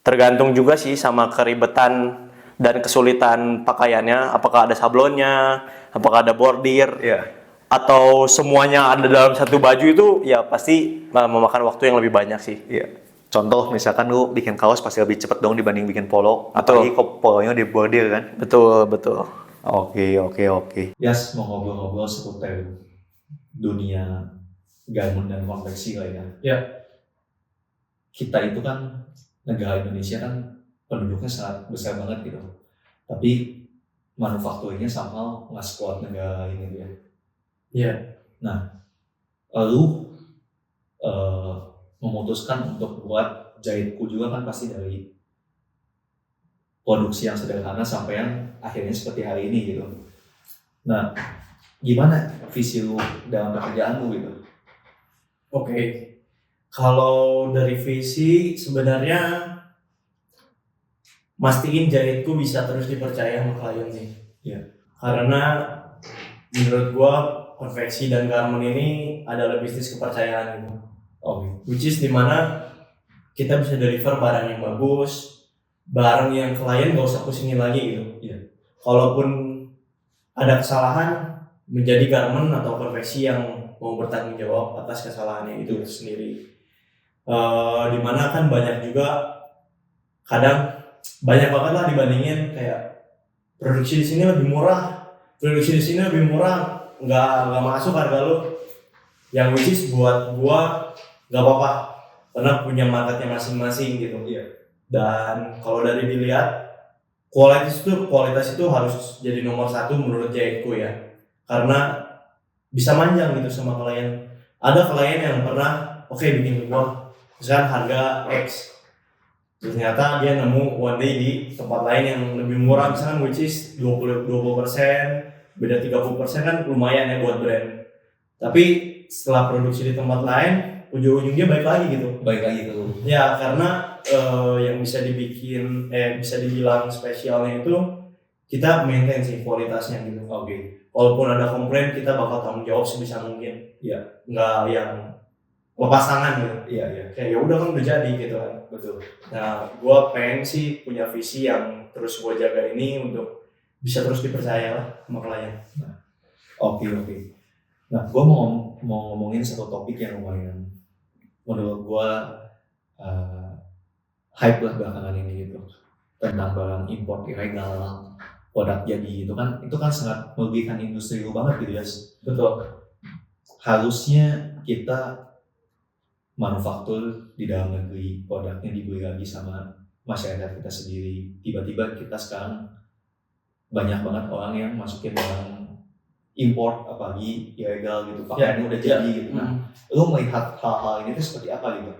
Tergantung juga sih sama keribetan dan kesulitan pakaiannya, apakah ada sablonnya, apakah ada bordir, Iya. atau semuanya ada dalam satu baju itu ya pasti memakan waktu yang lebih banyak sih. Iya. Contoh misalkan lu bikin kaos pasti lebih cepet dong dibanding bikin polo. Betul. Apalagi kok polonya di bordir kan? Betul, betul. Oke. Yas, mau ngobrol-ngobrol seputar dunia garment dan konveksi lah ya. Ya. Kita itu kan, negara Indonesia kan penduduknya sangat besar banget gitu. Tapi manufakturnya somehow nggak sekuat negara ini ya. Iya. Nah, lu memutuskan untuk buat jahitku juga kan pasti dari produksi yang sederhana sampai yang akhirnya seperti hari ini gitu. Nah, gimana visi lu dalam pekerjaanmu gitu? Oke. Kalau dari visi sebenarnya mastiin jahitku bisa terus dipercaya sama klien sih. Iya. Karena menurut gua konveksi dan garment ini adalah bisnis kepercayaan gitu. Which is dimana kita bisa deliver barang yang bagus, barang yang klien gak usah pusingin lagi gitu. Iya. Kalaupun ada kesalahan, menjadi garment atau konveksi yang mau bertanggung jawab atas kesalahannya itu sendiri. Dimana kan banyak juga kadang banyak banget lah dibandingin kayak produksi di sini lebih murah, nggak masuk harga lu. Yang which is buat gua nggak apa-apa karena punya marketnya masing-masing gitu. Iya. Dan kalau dari dilihat kualitas itu harus jadi nomor satu menurut jahitku ya, karena bisa manjang gitu sama klien. Ada klien yang pernah bikin ke gua misalkan harga X, ternyata dia nemu one day di tempat lain yang lebih murah misalkan which is 20%, beda 30% kan lumayan ya buat brand. Tapi setelah produksi di tempat lain ujung-ujungnya baik lagi gitu. Ya karena yang bisa dibilang spesialnya itu kita maintain sih kualitasnya gitu. Walaupun ada komplain kita bakal tanggung jawab sebisa mungkin. Iya. Nggak yang lepas tangan gitu. Iya. Kayak ya udah kan udah jadi gitu kan. Betul. Nah, gua pengen sih punya visi yang terus gua jaga ini untuk bisa terus dipercaya lah sama klien. Oke. Nah, gue mau ngomongin satu topik yang lumayan menurut gue hype lah belakangan ini gitu, tentang barang import ilegal, produk jadi itu kan sangat merugikan industri lu banget gitu ya. Betul. Harusnya kita manufaktur di dalam negeri, produknya dibeli lagi sama masyarakat kita sendiri. Tiba-tiba kita sekarang banyak banget orang yang masukin barang import apalagi ilegal gitu, pakaiannya udah jadi gitu. Nah, lu melihat hal-hal ini tuh seperti apa gitu?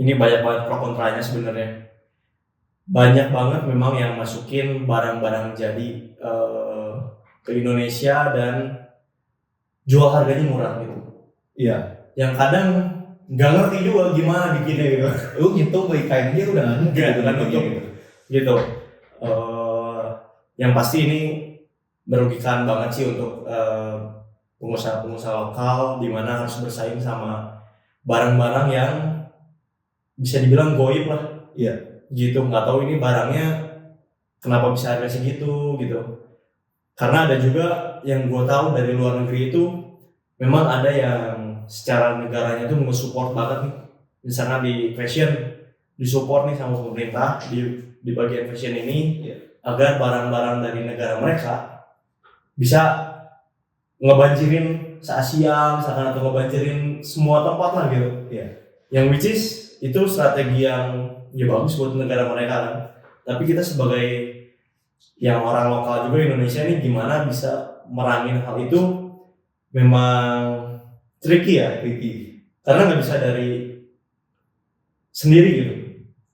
Ini banyak banget pro kontranya sebenarnya. Banyak banget memang yang masukin barang-barang jadi ke Indonesia dan jual harganya murah gitu. Iya. Yang kadang nggak ngerti juga gimana bikinnya gitu. Lu ngitung beli kain dia udah nggak ngerti gitu. Yang pasti ini merugikan banget sih untuk pengusaha-pengusaha lokal, di mana harus bersaing sama barang-barang yang bisa dibilang goib lah. Iya. Gitu, nggak tahu ini barangnya kenapa bisa harga segitu gitu. Karena ada juga yang gue tahu dari luar negeri itu memang ada yang secara negaranya tuh nge-support banget nih. Misalnya di fashion disupport nih sama pemerintah di bagian fashion ini. Iya. Agar barang-barang dari negara mereka bisa ngebanjirin se-Asia misalkan atau ngebanjirin semua tempat lah gitu. Iya. Yang which is itu strategi yang ya bagus buat negara mereka kan. Tapi kita sebagai yang orang lokal juga Indonesia ini gimana bisa merangin hal itu memang tricky. Karena nggak bisa dari sendiri gitu.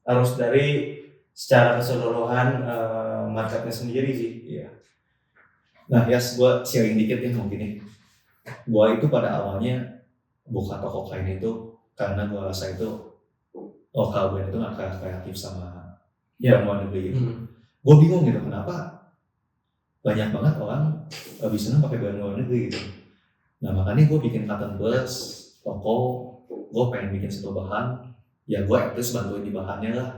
Harus dari secara keseluruhan marketnya sendiri sih. Iya. Nah, gue sharing dikit ya mungkin nih. Gue itu pada awalnya buka toko kain itu karena gue rasa itu lokal brand itu nggak kayak kreatif sama luar negeri. Gue bingung gitu kenapa banyak banget orang bisa pakai barang luar negeri gitu. Nah makanya gue bikin cotton buds, toko, gue pengen bikin satu bahan, ya gue at least bantuin di bahannya lah.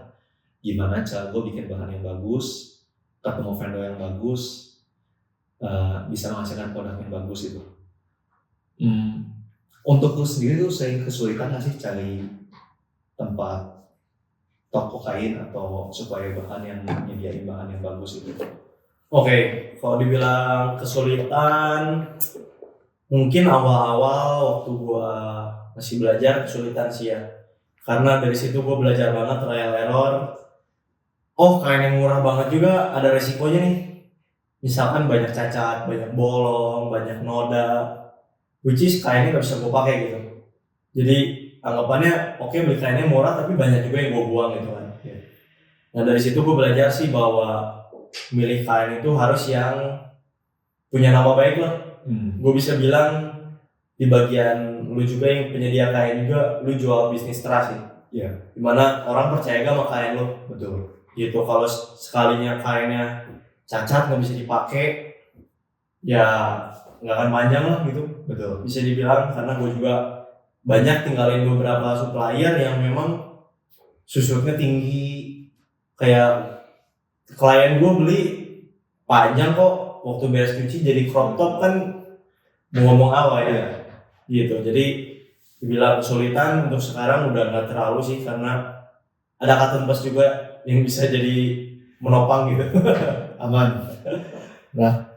Gimana cara gue bikin bahan yang bagus, ketemu vendor yang bagus, bisa menghasilkan produk yang bagus itu. Untuk lu sendiri lu sering kesulitan nggak sih cari tempat toko kain atau supaya bahan yang menyediain bahan yang bagus itu? Kalau dibilang kesulitan, mungkin awal-awal waktu gua masih belajar kesulitan sih ya. Karena dari situ gua belajar banget trial error. Kain yang murah banget juga ada resikonya nih. Misalkan banyak cacat, banyak bolong, banyak noda, which is kainnya nggak bisa gue pakai gitu. Jadi anggapannya beli kainnya murah tapi banyak juga yang gue buang gitu kan. Nah dari situ gue belajar sih bahwa milih kain itu harus yang punya nama baik lah. Gue bisa bilang di bagian lu juga yang penyedia kain juga, lu jual bisnis trust sih. Iya. Dimana orang percaya gak sama kain lu. Betul. Gitu, kalau sekalinya kainnya cacat nggak bisa dipakai, ya nggak akan panjang lah gitu. Betul. Bisa dibilang karena gue juga banyak tinggalin beberapa supplier yang memang susutnya tinggi. Kayak klien gue beli panjang kok, waktu beres cuci jadi crop top kan mau ngomong apa ya. Gitu, jadi dibilang kesulitan untuk sekarang udah nggak terlalu sih karena ada cotton bus juga yang bisa jadi menopang gitu. Aman. Nah,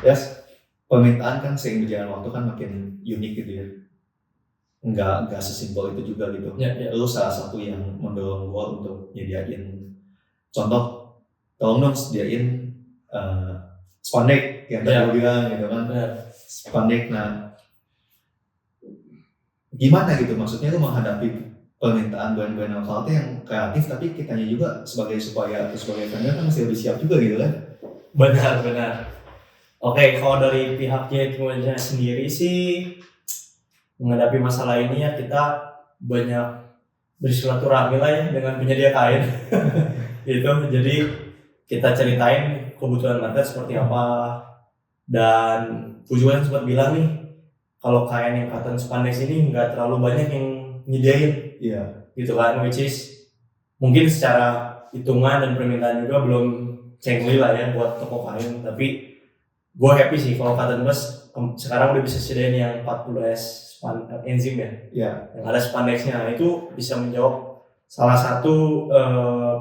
yes, permintaan kan seiring berjalan waktu kan makin unik gitu ya. Nggak sesimpel itu juga gitu. Ya. Lu salah satu yang mendorong gua untuk nyediain contoh, tolong dong sediain spandek yang tadi Ya. gua bilang gitu kan. Benar. Spandek. Nah, gimana gitu maksudnya lu menghadapi permintaan brand-brand lokal tuh yang kreatif tapi kitanya juga sebagai supplier atau sebagai vendor kan mesti lebih siap juga gitu kan. Benar. Oke, kalau dari pihak Jahitmuaja sendiri sih menghadapi masalah ini ya kita banyak bersilaturahmi lah ya dengan penyedia kain. Gitu. Jadi kita ceritain kebutuhan market seperti apa, dan gue juga sempat bilang nih kalau kain yang cotton spandex ini nggak terlalu banyak yang nyediain. Iya. Gitu kan, which is mungkin secara hitungan dan permintaan juga belum cengli lah ya buat toko kain, tapi gue happy sih kalau cotton bus sekarang udah bisa sediain yang 40S enzim ya, yang ada spandexnya. Nah, itu bisa menjawab salah satu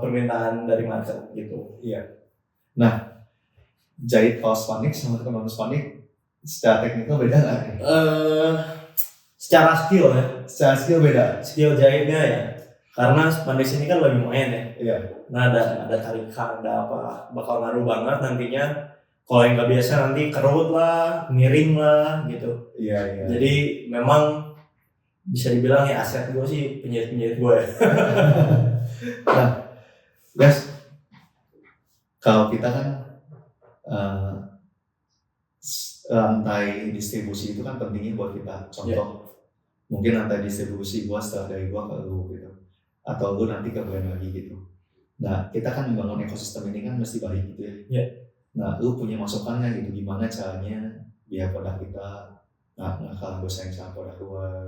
permintaan dari market gitu. Iya. Nah, jahit kaos spandex sama teman spandex secara teknikal beda nggak? Secara skill ya, Secara skill beda. skill jahitnya ya, karena spandex ini kan lebih lumayan ya. Iya. Nah, ada tarikan, ada apa, bakal ngaruh banget nantinya. Kalau yang nggak biasa nanti kerut lah, miring lah gitu. Iya. Jadi memang bisa dibilang ya aset gue sih penjahit gue ya. Nah, guys, kalau kita kan rantai distribusi itu kan pentingnya buat kita. Contoh, mungkin rantai distribusi gua setelah dari gua ke lu gitu, atau lu nanti ke brand lagi gitu. Nah, kita kan membangun ekosistem ini kan mesti baik gitu ya. Iya. Nah, lu punya masukan nggak gitu gimana caranya biar produk kita nggak kalah bersaing sama produk luar,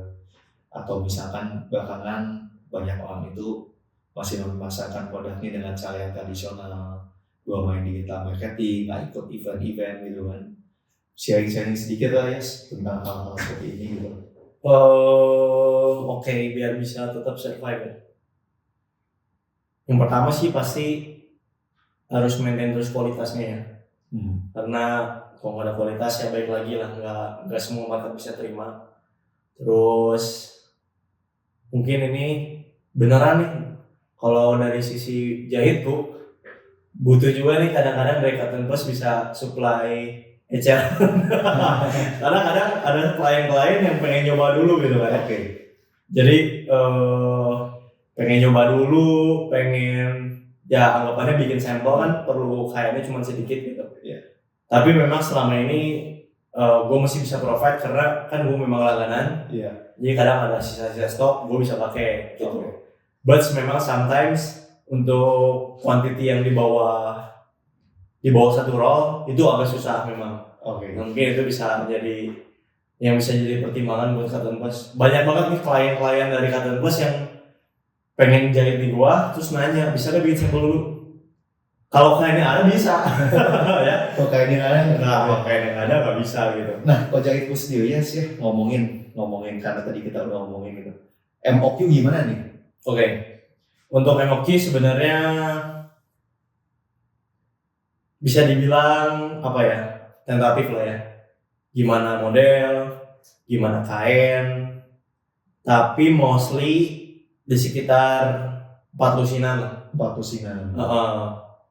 atau misalkan belakangan banyak orang itu masih memasarkan produknya dengan cara yang tradisional, gua main digital marketing, nggak ikut event-event gitu kan. Sharing sedikit lah ya tentang hal-hal seperti ini gitu. Oke, biar bisa tetap survive ya. Yang pertama sih pasti harus maintain terus kualitasnya ya. Karena kalau nggak ada kualitas ya baik lagi lah, nggak semua market bisa terima. Terus mungkin ini beneran nih, kalau dari sisi jahit tuh butuh juga nih kadang-kadang dari Cotton Plus bisa supply eceran. Karena kadang ada klien-klien yang pengen nyoba dulu gitu kan. Oke. Jadi pengen nyoba dulu, pengen ya anggapannya bikin sampel kan perlu kayaknya cuma sedikit gitu. Iya. Tapi memang selama ini gue masih bisa provide karena kan gue memang langganan. Iya. Jadi kadang ada sisa-sisa stok gue bisa pakai gitu. But memang sometimes untuk quantity yang di bawah satu roll itu agak susah memang. Oke. Mungkin itu bisa jadi pertimbangan buat Cotton Plus. Banyak banget nih klien-klien dari Cotton Plus yang pengen jahit di gua terus nanya bisa nggak bikin sampel dulu. Kalau kainnya ada bisa. Ya. Kalau kainnya ada Kalau kainnya ada nggak bisa gitu. Nah, kalau jahitku sendiri ya sih ngomongin karena tadi kita udah ngomongin gitu. MOQ gimana nih? Oke. Untuk MOQ sebenarnya bisa dibilang apa ya, tentatif lah ya. Gimana model, gimana kain, tapi mostly di sekitar 4 lusinan lah. 4 lusinan.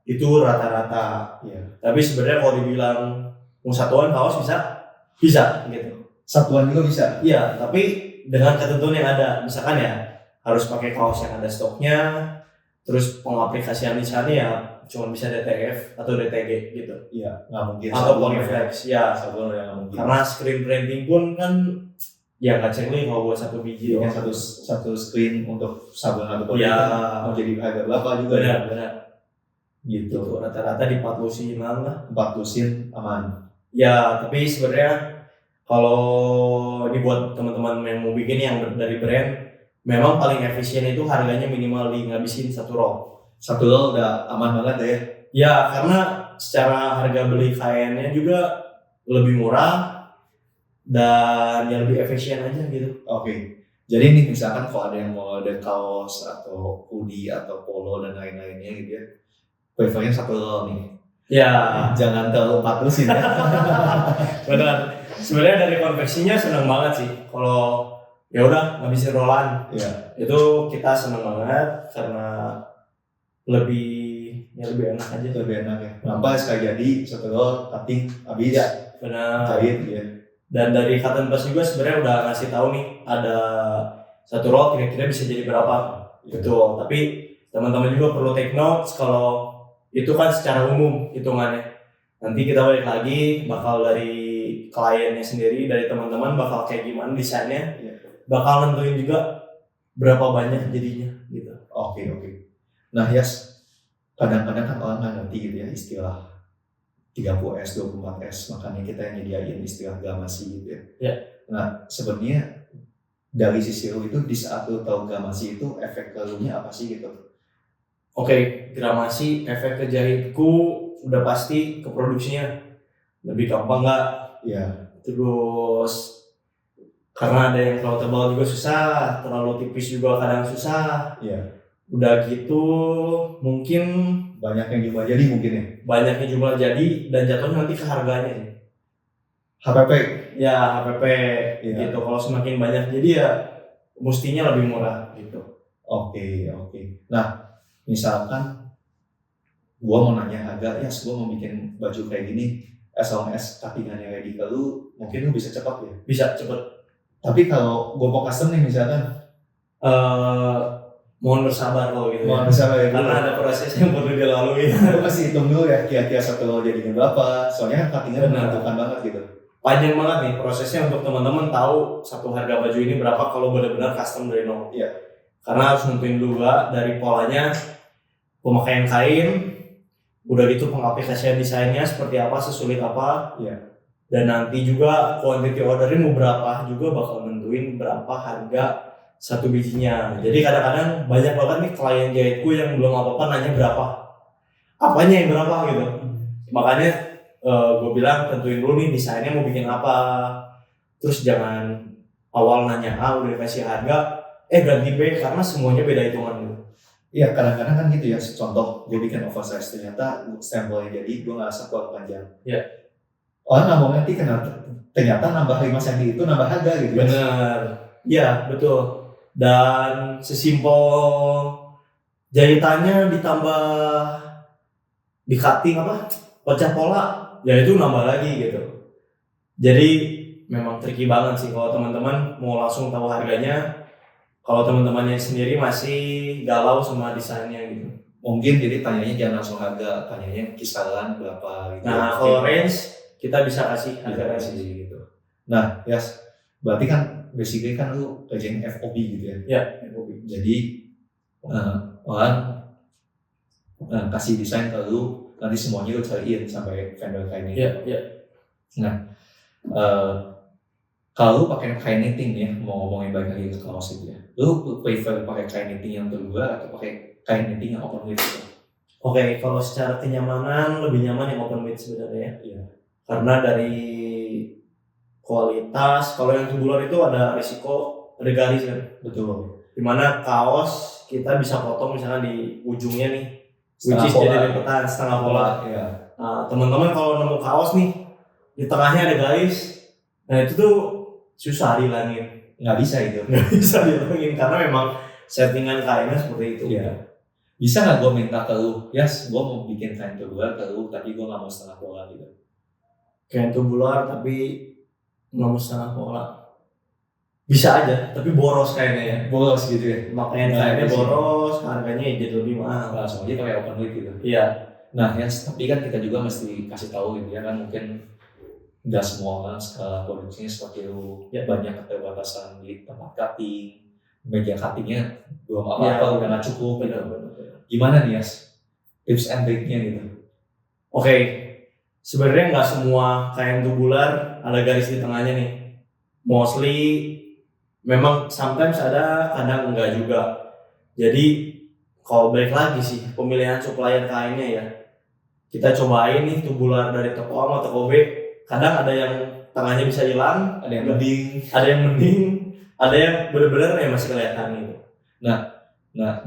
Itu rata-rata. Iya. Tapi sebenarnya kalau dibilang mau satuan kaos bisa gitu. Satuan juga bisa. Iya, tapi dengan ketentuan yang ada. Misalkan ya harus pakai kaos yang ada stoknya, terus pengaplikasian lisannya ya cuma bisa DTF atau DTG gitu. Iya, nggak mungkin. Atau Polyflex, ya. Satuan yang nggak mungkin. Karena screen printing pun kan ya nggak cengli kalau buat satu biji. Yang satu screen untuk sabun atau ya. mau jadi harga berapa juga. Benar. Gitu. Itu rata-rata di 4 lusinan lah. 4 lusin aman. Ya, tapi sebenarnya kalau dibuat teman-teman yang mau bikin yang dari brand, memang paling efisien itu harganya minimal ngabisin 1 roll. 1 roll udah aman banget ya. Ya, karena secara harga beli kainnya juga lebih murah dan yang lebih efisien aja gitu. Oke. Jadi nih misalkan kalau ada yang mau ada kaos atau hoodie atau polo dan lain-lainnya gitu ya, prefernya satu roll nih. Ya, Jangan terlalu 4 lusin ya. benar. Sebenarnya dari konveksinya senang banget sih. Kalau ya udah ngabisin rollan, Iya. itu kita senang banget karena lebih enak aja. Lebih enak ya. Kenapa sekali jadi satu roll cutting habis Iya. Benar. jahit ya. Dan dari Cotton Bus juga sebenarnya udah ngasih tahu nih ada satu roll kira-kira bisa jadi berapa. Betul. Tapi teman-teman juga perlu take notes kalau itu kan secara umum hitungannya. Nanti kita balik lagi bakal dari kliennya sendiri, dari teman-teman bakal kayak gimana desainnya, bakal nentuin juga berapa banyak jadinya gitu. Oke. Nah Yas, kadang-kadang kan orang nggak ngerti gitu ya istilah 30S, 24S, makanya kita yang nyediain istilah gramasi gitu ya. Ya. Nah sebenarnya dari sisi lu itu di saat lu tahu gramasi itu efek ke lu-nya apa sih gitu? Oke, gramasi efek ke jahitku udah pasti ke produksinya lebih gampang nggak? Ya. Terus karena ada yang terlalu tebal juga susah, terlalu tipis juga kadang susah. Iya. Udah gitu mungkin Banyak yang jumlah jadi mungkin ya. banyaknya jumlah jadi dan jatuhnya nanti ke harganya sih. HPP. Ya HPP Iya. gitu. Kalau semakin banyak jadi ya mestinya lebih murah gitu. Oke. Nah misalkan gua mau nanya harga, ya gua mau bikin baju kayak gini, as long as cuttingannya ready ke lu, mungkin lu bisa cepat ya. Bisa cepet. Tapi kalau gua mau custom nih misalkan, Mohon bersabar kalau gitu. mau Ya. misalnya ya Karena ada proses yang perlu dilalui. lu masih hitung dulu ya kira-kira satu roll jadinya berapa, soalnya kan cuttingnya Benar. menentukan banget gitu. Panjang banget nih prosesnya untuk teman-teman tahu satu harga baju ini berapa kalau benar-benar custom dari nol. Iya. Karena harus nentuin juga dari polanya, pemakaian kain, udah gitu pengaplikasian desainnya seperti apa, sesulit apa. Iya. Dan nanti juga quantity ordernya mau berapa juga bakal nentuin berapa harga satu bijinya. Jadi kadang-kadang banyak banget nih klien jahitku yang belum apa-apa nanya berapa. Apanya yang berapa gitu. Makanya gue bilang tentuin dulu nih desainnya mau bikin apa. Terus jangan awal nanya A udah dikasih harga, ganti B karena semuanya beda hitungan gitu. Iya kadang-kadang kan gitu ya, contoh gue bikin oversize ternyata sampelnya jadi gue ngerasa kurang panjang. Iya. Orang nggak mau ngerti ternyata nambah 5 cm itu nambah harga gitu ya. Bener, iya betul. Dan sesimpel jahitannya ditambah di cutting pecah pola, ya itu nambah lagi gitu. Jadi memang tricky banget sih kalau teman-teman mau langsung tahu harganya. Kalau teman-temannya sendiri masih galau sama desainnya gitu. Mungkin jadi tanyanya jangan langsung harga, tanyanya kisaran berapa gitu. Nah kalau range kita bisa kasih harga range. gitu. Nah, Yas, berarti kan basically kan lu kerjain FOB gitu ya. Ya, Jadi orang kasih desain ke lu, nanti semuanya lu cariin sampai vendor kainnya. Iya. Nah, kalau lu pakai kain knitting nih ya, mau ngomongin balik lagi ke kaos itu ya, lu prefer pakai kain knitting yang terbuka atau pakai kain knitting yang open width gitu? Oke, kalau secara kenyamanan lebih nyaman yang open width sebenarnya. Iya. Karena dari kualitas, kalau yang tubular itu ada risiko ada garis kan. Betul. Dimana kaos kita bisa potong misalnya di ujungnya nih, Setengah which is pola. jadi lipetan setengah pola. Iya. Nah, teman-teman kalau nemu kaos nih di tengahnya ada garis, nah itu tuh susah dihilangin. Nggak bisa itu. Nggak bisa dihilangin karena memang settingan kainnya seperti itu. Iya. Bisa nggak gue minta ke lu, Yas, gue mau bikin kain tubular ke lu, tapi gue nggak mau setengah pola gitu. Kain tubular tapi nggak mau setengah pola. Bisa aja, tapi boros kayaknya ya. Bolos gitu ya. Makanya Nah, kainnya di sini. boros, harganya jadi lebih mahal. Langsung aja pakai open width gitu. Iya. Nah, Yas, tapi kan kita juga mesti kasih tahu gitu ya kan, mungkin nggak semua orang skala produksinya seperti lu. Ya. Banyak keterbatasan di tempat cutting, media cuttingnya belum Ya, apa-apa, udah nggak cukup. benar. Gimana nih, Yas? Tips and triknya gitu. Oke, sebenarnya nggak semua kain tubular ada garis di tengahnya nih. Mostly memang sometimes ada, kadang enggak juga. Jadi kalau balik lagi sih pemilihan supplier kainnya ya. Kita cobain nih tubular dari toko A sama toko B. Kadang ada yang tengahnya bisa hilang, Ada yang mending. ada yang mending, ada yang bener-bener yang masih kelihatan gitu. Nah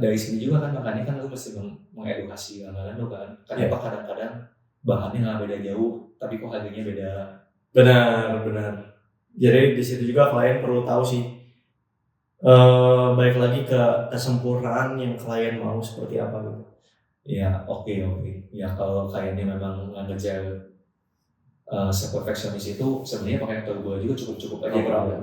dari sini juga kan makanya kan lu mesti mengedukasi langganan lu kan. Kenapa kadang-kadang bahannya nggak beda jauh, tapi kok harganya beda. Benar. Jadi di situ juga klien perlu tahu sih. Balik lagi ke kesempurnaan yang klien mau seperti apa gitu. Ya oke. Ya kalau kliennya memang nggak ngejar seperfeksionis itu, sebenarnya pakai metode gue juga cukup aja. No problem.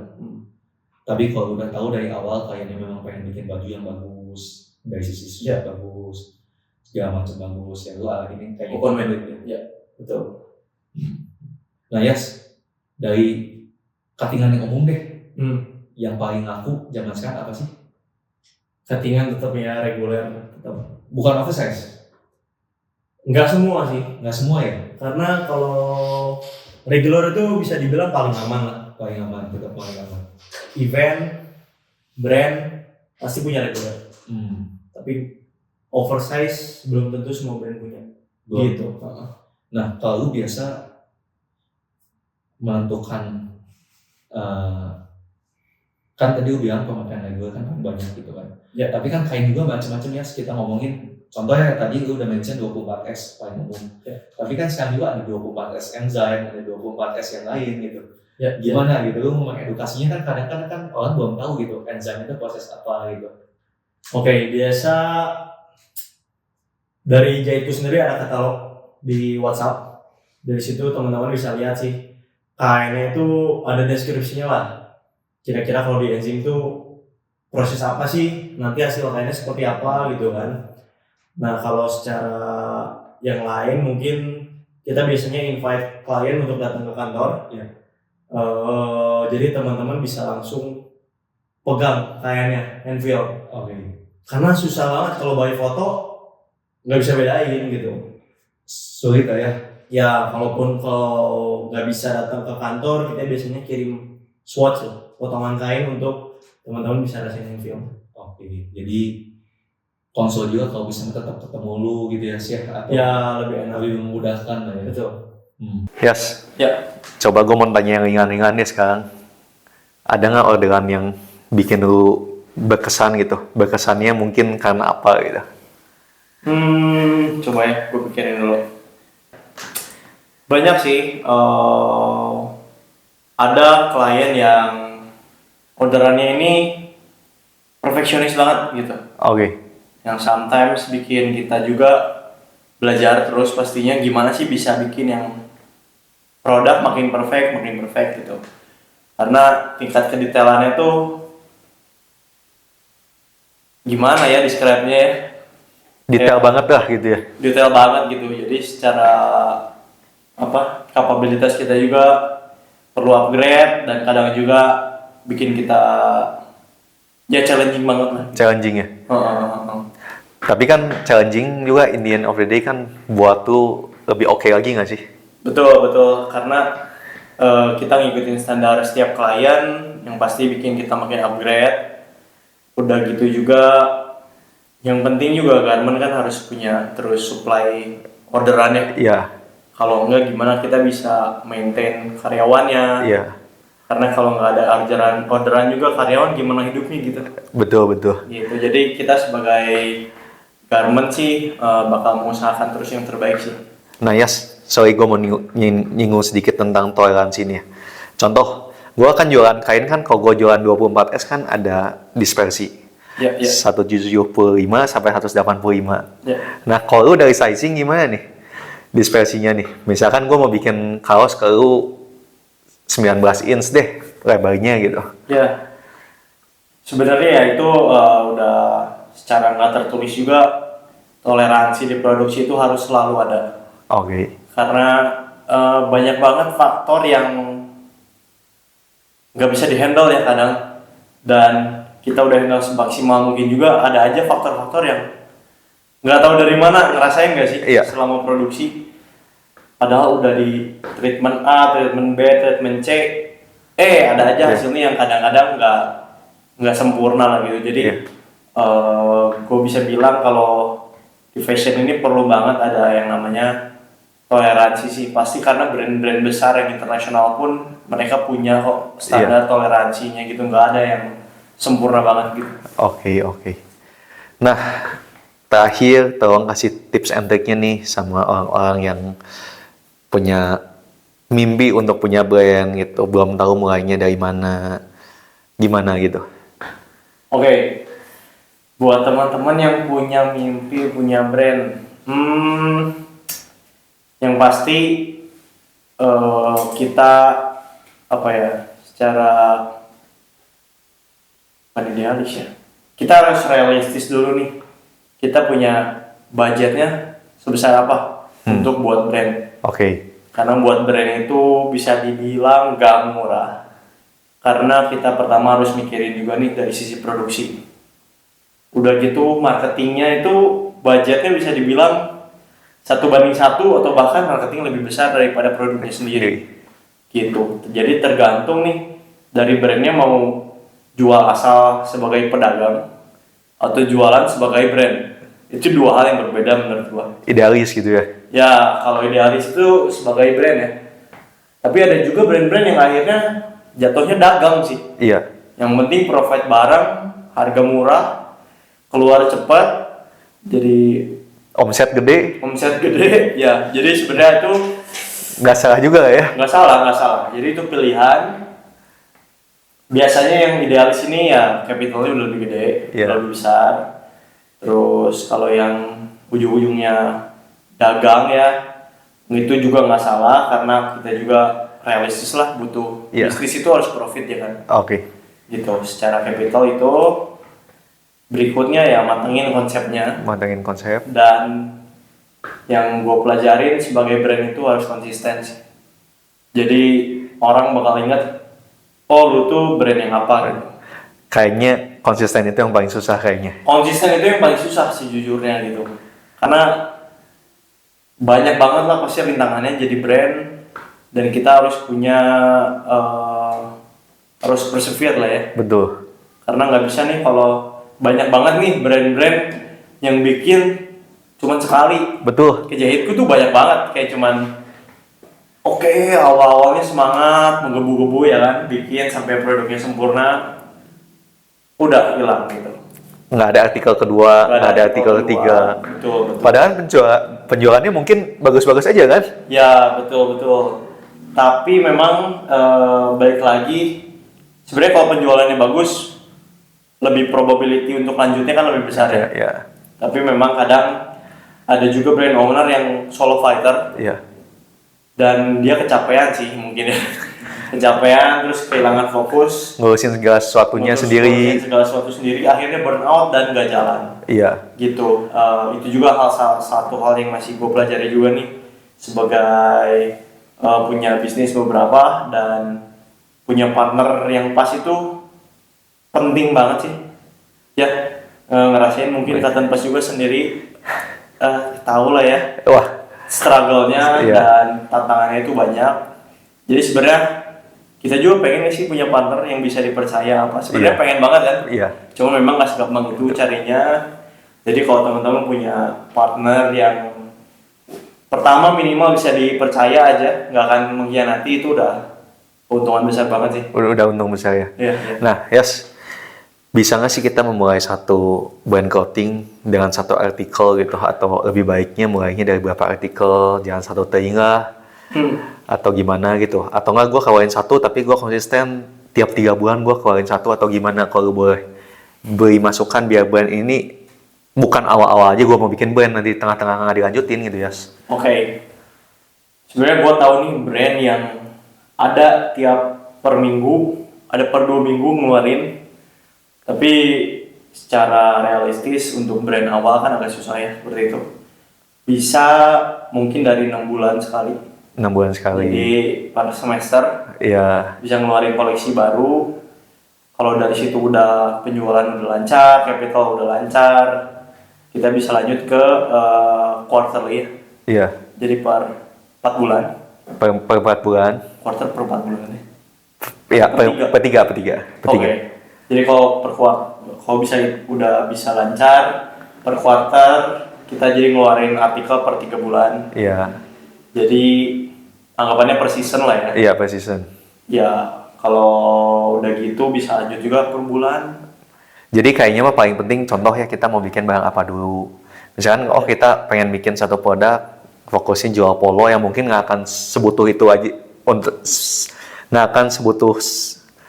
Tapi kalau udah tahu dari awal kliennya memang pengen bikin baju yang bagus, dari sisi sujet bagus, segala macam bagus, ya lu ini kayak Open minded ya, betul. Nah Yas, dari cuttingan yang umum deh, yang paling laku zaman sekarang apa sih? Cuttingan tetap ya reguler, tetap. Bukan oversize? Nggak semua sih, Nggak semua ya? karena kalau regular itu bisa dibilang paling aman lah. Paling aman, tetap paling aman. Event, brand pasti punya regular. Tapi oversize belum tentu semua brand punya. Gitu. Nah kalau lu biasa menentukan, kan tadi lu bilang pemakaian regular kan banyak gitu kan. Ya. Tapi kan kain juga macam-macam ya, kita ngomongin. Contohnya tadi lu udah mention 24S paling umum. Ya. Tapi kan sekarang juga ada 24S enzyme, ada 24S yang lain gitu. Ya, Gimana gitu lu mengedukasinya kan kadang-kadang kan orang belum tahu gitu enzyme itu proses apa gitu. Oke, biasa dari Jahitku sendiri ada katalog di WhatsApp. Dari situ teman-teman bisa lihat sih kainnya itu ada deskripsinya lah. Kira-kira kalau di enzim itu proses apa sih, nanti hasil kainnya seperti apa gitu kan. Nah kalau secara yang lain mungkin kita biasanya invite klien untuk datang ke kantor. Ya. Jadi teman-teman bisa langsung pegang kainnya, hand feel. Oke. Karena susah banget kalau by foto nggak bisa bedain gitu. Sulit ya? Ya kalau nggak bisa datang ke kantor, kita biasanya kirim swatch loh, potongan kain untuk teman-teman bisa rasain film. Oke, jadi konsul juga kalau bisa tetap ketemu lu gitu ya sih, atau Ya lebih enak. lebih memudahkan lah ya. Betul. Yes. Ya. Coba gue mau tanya yang ringan-ringan nih sekarang. Ada nggak orderan yang bikin lu berkesan gitu? Berkesannya mungkin karena apa gitu? Coba ya, gue pikirin dulu. Banyak sih. Ada klien yang orderannya ini perfeksionis banget gitu. Oke. Yang sometimes bikin kita juga belajar terus pastinya gimana sih bisa bikin yang produk makin perfect gitu. Karena tingkat kedetailannya tuh gimana ya describe-nya ya? Detail banget lah gitu ya. Detail banget gitu. Jadi secara kapabilitas kita juga perlu upgrade dan kadang juga bikin kita ya challenging banget lah. Challenging ya. Tapi kan challenging juga in the end of the day kan buat tuh lebih oke lagi nggak sih? Betul karena kita ngikutin standar setiap klien yang pasti bikin kita makin upgrade. Udah gitu juga yang penting juga garment kan harus punya terus supply orderannya. Iya. Kalau enggak gimana kita bisa maintain karyawannya. Iya. Karena kalau nggak ada orderan juga karyawan gimana hidupnya gitu. Betul. Gitu. Jadi kita sebagai garment sih bakal mengusahakan terus yang terbaik sih. Nah Yas, sorry gue mau nyinggung sedikit tentang toleransi ini ya. Contoh, gue kan jualan kain kan, kalau gue jualan 24S kan ada dispersi. Ya. 175 sampai 185. Ya. Nah, kalau lu dari sizing gimana nih? Dispersinya nih. Misalkan gue mau bikin kaos ke lu 19 inch deh lebarnya gitu. Ya. Sebenarnya ya itu udah secara nggak tertulis juga toleransi di produksi itu harus selalu ada. Oke. Karena banyak banget faktor yang nggak bisa dihandle ya kadang, dan kita udah handle semaksimal mungkin juga ada aja faktor-faktor yang nggak tahu dari mana, ngerasain nggak sih selama produksi, padahal udah di treatment A, treatment B, treatment C, ada aja hasilnya yang kadang-kadang nggak sempurna lah gitu. Jadi gue bisa bilang kalau di fashion ini perlu banget ada yang namanya toleransi sih pasti, karena brand-brand besar yang internasional pun mereka punya kok standar toleransinya gitu, nggak ada yang sempurna banget gitu. Oke. Nah, terakhir tolong kasih tips and triknya nih sama orang-orang yang punya mimpi untuk punya brand gitu, belum tahu mulainya dari mana, gimana gitu. Oke, buat teman-teman yang punya mimpi punya brand, yang pasti kita apa ya, secara idealis ya, kita harus realistis dulu nih. Kita punya budgetnya sebesar apa untuk buat brand. Oke. Karena buat brand itu bisa dibilang gak murah. Karena kita pertama harus mikirin juga nih dari sisi produksi. Udah gitu marketingnya itu budgetnya bisa dibilang 1:1 atau bahkan marketing lebih besar daripada produknya sendiri. Gitu. Jadi tergantung nih dari brandnya mau jual asal sebagai pedagang atau jualan sebagai brand. Itu dua hal yang berbeda menurut gua. Idealis gitu ya. Ya, kalau idealis itu sebagai brand ya. Tapi ada juga brand-brand yang akhirnya jatuhnya dagang sih. Iya. Yang penting provide barang, harga murah, keluar cepat, jadi Omset gede, omset gede. Ya, jadi sebenarnya itu nggak salah juga ya. nggak salah. Jadi itu pilihan. Biasanya yang idealis ini ya capitalnya udah lebih gede, Iya. udah lebih besar. Terus kalau yang ujung-ujungnya dagang ya, itu juga nggak salah karena kita juga realistis lah, butuh Iya. bisnis itu harus profit ya kan. Oke. Gitu, secara capital itu berikutnya ya matengin konsepnya, Mantengin konsep. dan yang gue pelajarin sebagai brand itu harus konsisten sih. Jadi orang bakal ingat, oh lu tuh brand yang apa gitu. Kayaknya konsisten itu yang paling susah kayaknya. Konsisten itu yang paling susah sih jujurnya gitu, karena banyak banget lah pasti rintangannya jadi brand, dan kita harus punya harus persevere lah ya, Betul. karena nggak bisa nih kalau banyak banget nih brand-brand yang bikin cuman sekali. Betul. Kejahitku tuh banyak banget kayak cuman oke, awal-awalnya semangat menggebu-gebu ya kan, bikin sampai produknya sempurna, udah hilang gitu. Nggak ada artikel kedua, nggak ada artikel ketiga. Betul. Padahal penjualannya mungkin bagus-bagus aja kan? Ya betul. Tapi memang balik lagi, sebenarnya kalau penjualannya bagus, lebih probability untuk lanjutnya kan lebih besar ya. Ya. Tapi memang kadang ada juga brand owner yang solo fighter, Iya. dan dia kecapean sih mungkin ya. Kecapean, terus kehilangan fokus, Ngurusin segala sesuatunya ngurusin sendiri. segala sesuatu sendiri, akhirnya burn out dan gak jalan. Iya. Gitu. Itu juga satu hal yang masih gue pelajari juga nih sebagai punya bisnis beberapa dan punya partner yang pas itu penting banget sih ya. Ngerasain mungkin ikatan pas juga sendiri, tahu lah ya Wah. struggle-nya Iya. dan tantangannya itu banyak. Jadi sebenarnya kita juga pengen sih punya partner yang bisa dipercaya apa. Sebenarnya Iya. pengen banget kan. Iya. Cuma memang gak segampang itu carinya. Jadi kalau teman-teman punya partner yang pertama minimal bisa dipercaya aja, nggak akan mengkhianati, itu udah keuntungan besar banget sih. Udah untung besar ya. Iya. Nah, Yas, bisa nggak sih kita memulai satu brand clothing dengan satu artikel gitu, atau lebih baiknya mulainya dari beberapa artikel, jangan satu telinga, atau gimana gitu? Atau nggak gue keluarin satu tapi gue konsisten tiap 3 bulan gue keluarin satu, atau gimana? Kalau boleh beri masukan biar brand ini bukan awal-awal aja gue mau bikin brand, nanti tengah-tengah nggak dilanjutin gitu, Yas. Oke. Sebenarnya gue tahu nih brand yang ada tiap per minggu, ada per 2 minggu ngeluarin. Tapi secara realistis untuk brand awal kan agak susah ya seperti itu. Bisa mungkin dari 6 bulan sekali. 6 bulan sekali. Jadi per semester Iya. bisa ngeluarin koleksi baru. Kalau dari situ udah penjualan udah lancar, capital udah lancar, kita bisa lanjut ke quarterly ya. Iya. Jadi per 4 bulan. Per 4 bulan. Quarter per 4 bulan ya. Iya, Per tiga. per tiga. Oke. Jadi kalau kalau udah bisa lancar per quarter, kita jadi ngeluarin artikel per 3 bulan. Iya. Jadi anggapannya per season lah ya. Iya, per season. Ya kalau udah gitu bisa lanjut juga per bulan. Jadi kayaknya mah paling penting contoh ya kita mau bikin barang apa dulu. Misalkan kita pengen bikin satu produk, fokusin jual polo yang mungkin nggak akan sebutuh itu aja untuk nggak akan sebutuh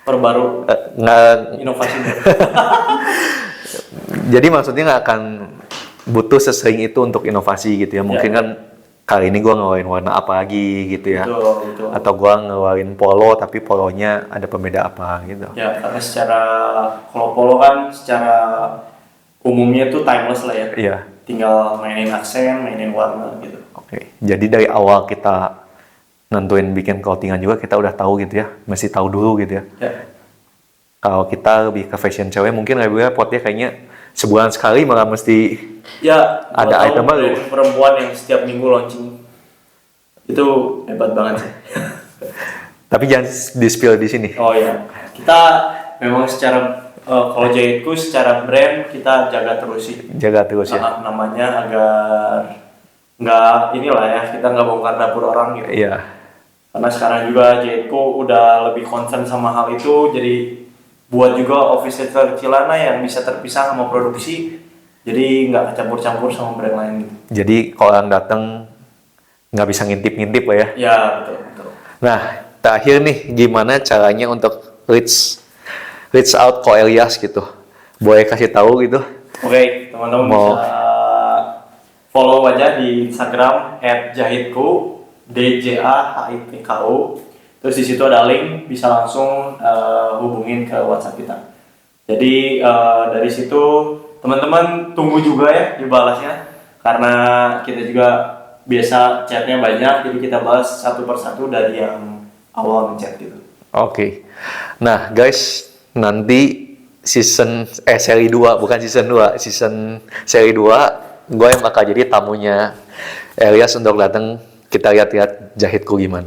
Perbaru nggak. inovasi baru. Jadi maksudnya nggak akan butuh sesering itu untuk inovasi gitu ya. Mungkin kan kali ini gue ngeluarin warna apa lagi gitu ya. Betul. Atau gue ngeluarin polo tapi polonya ada pembeda apa gitu. Ya karena kalau polo kan secara umumnya itu timeless lah ya. Iya. Tinggal mainin aksen, mainin warna gitu. Oke. Jadi dari awal kita nentuin bikin clothingan juga kita udah tahu gitu ya. Mesti tahu dulu gitu ya. Ya. Kalau kita lebih ke fashion cewek mungkin repotnya kayaknya sebulan sekali malah mesti Ya, ada gua tahu item baru. brand perempuan yang setiap minggu launching itu hebat banget sih. tapi jangan di-spill di sini. Oh ya, kita memang secara kalau jahitku secara brand kita jaga terus sih. Jaga terus ya. Namanya agar nggak inilah ya, kita nggak bongkar dapur orang gitu. Iya. Karena sekarang juga jahitku udah lebih concern sama hal itu, jadi buat juga office kecilan yang bisa terpisah sama produksi, jadi nggak campur-campur sama brand lain gitu. Jadi kalau orang datang nggak bisa ngintip-ngintip lah ya. Ya betul. Nah, terakhir nih gimana caranya untuk reach out ke Elias gitu? Boleh kasih tahu gitu? Oke, teman-teman bisa follow aja di Instagram @jahitku DJAHITKU. Terus di situ ada link, bisa langsung hubungin ke WhatsApp kita. Jadi dari situ teman-teman tunggu juga ya dibalasnya, karena kita juga biasa chatnya banyak, jadi kita balas satu persatu dari yang awal ngechat gitu. Oke. Nah, guys, nanti seri 2, bukan season 2, season seri 2, gue yang bakal jadi tamunya Elias untuk datang kita lihat-lihat jahitku gimana.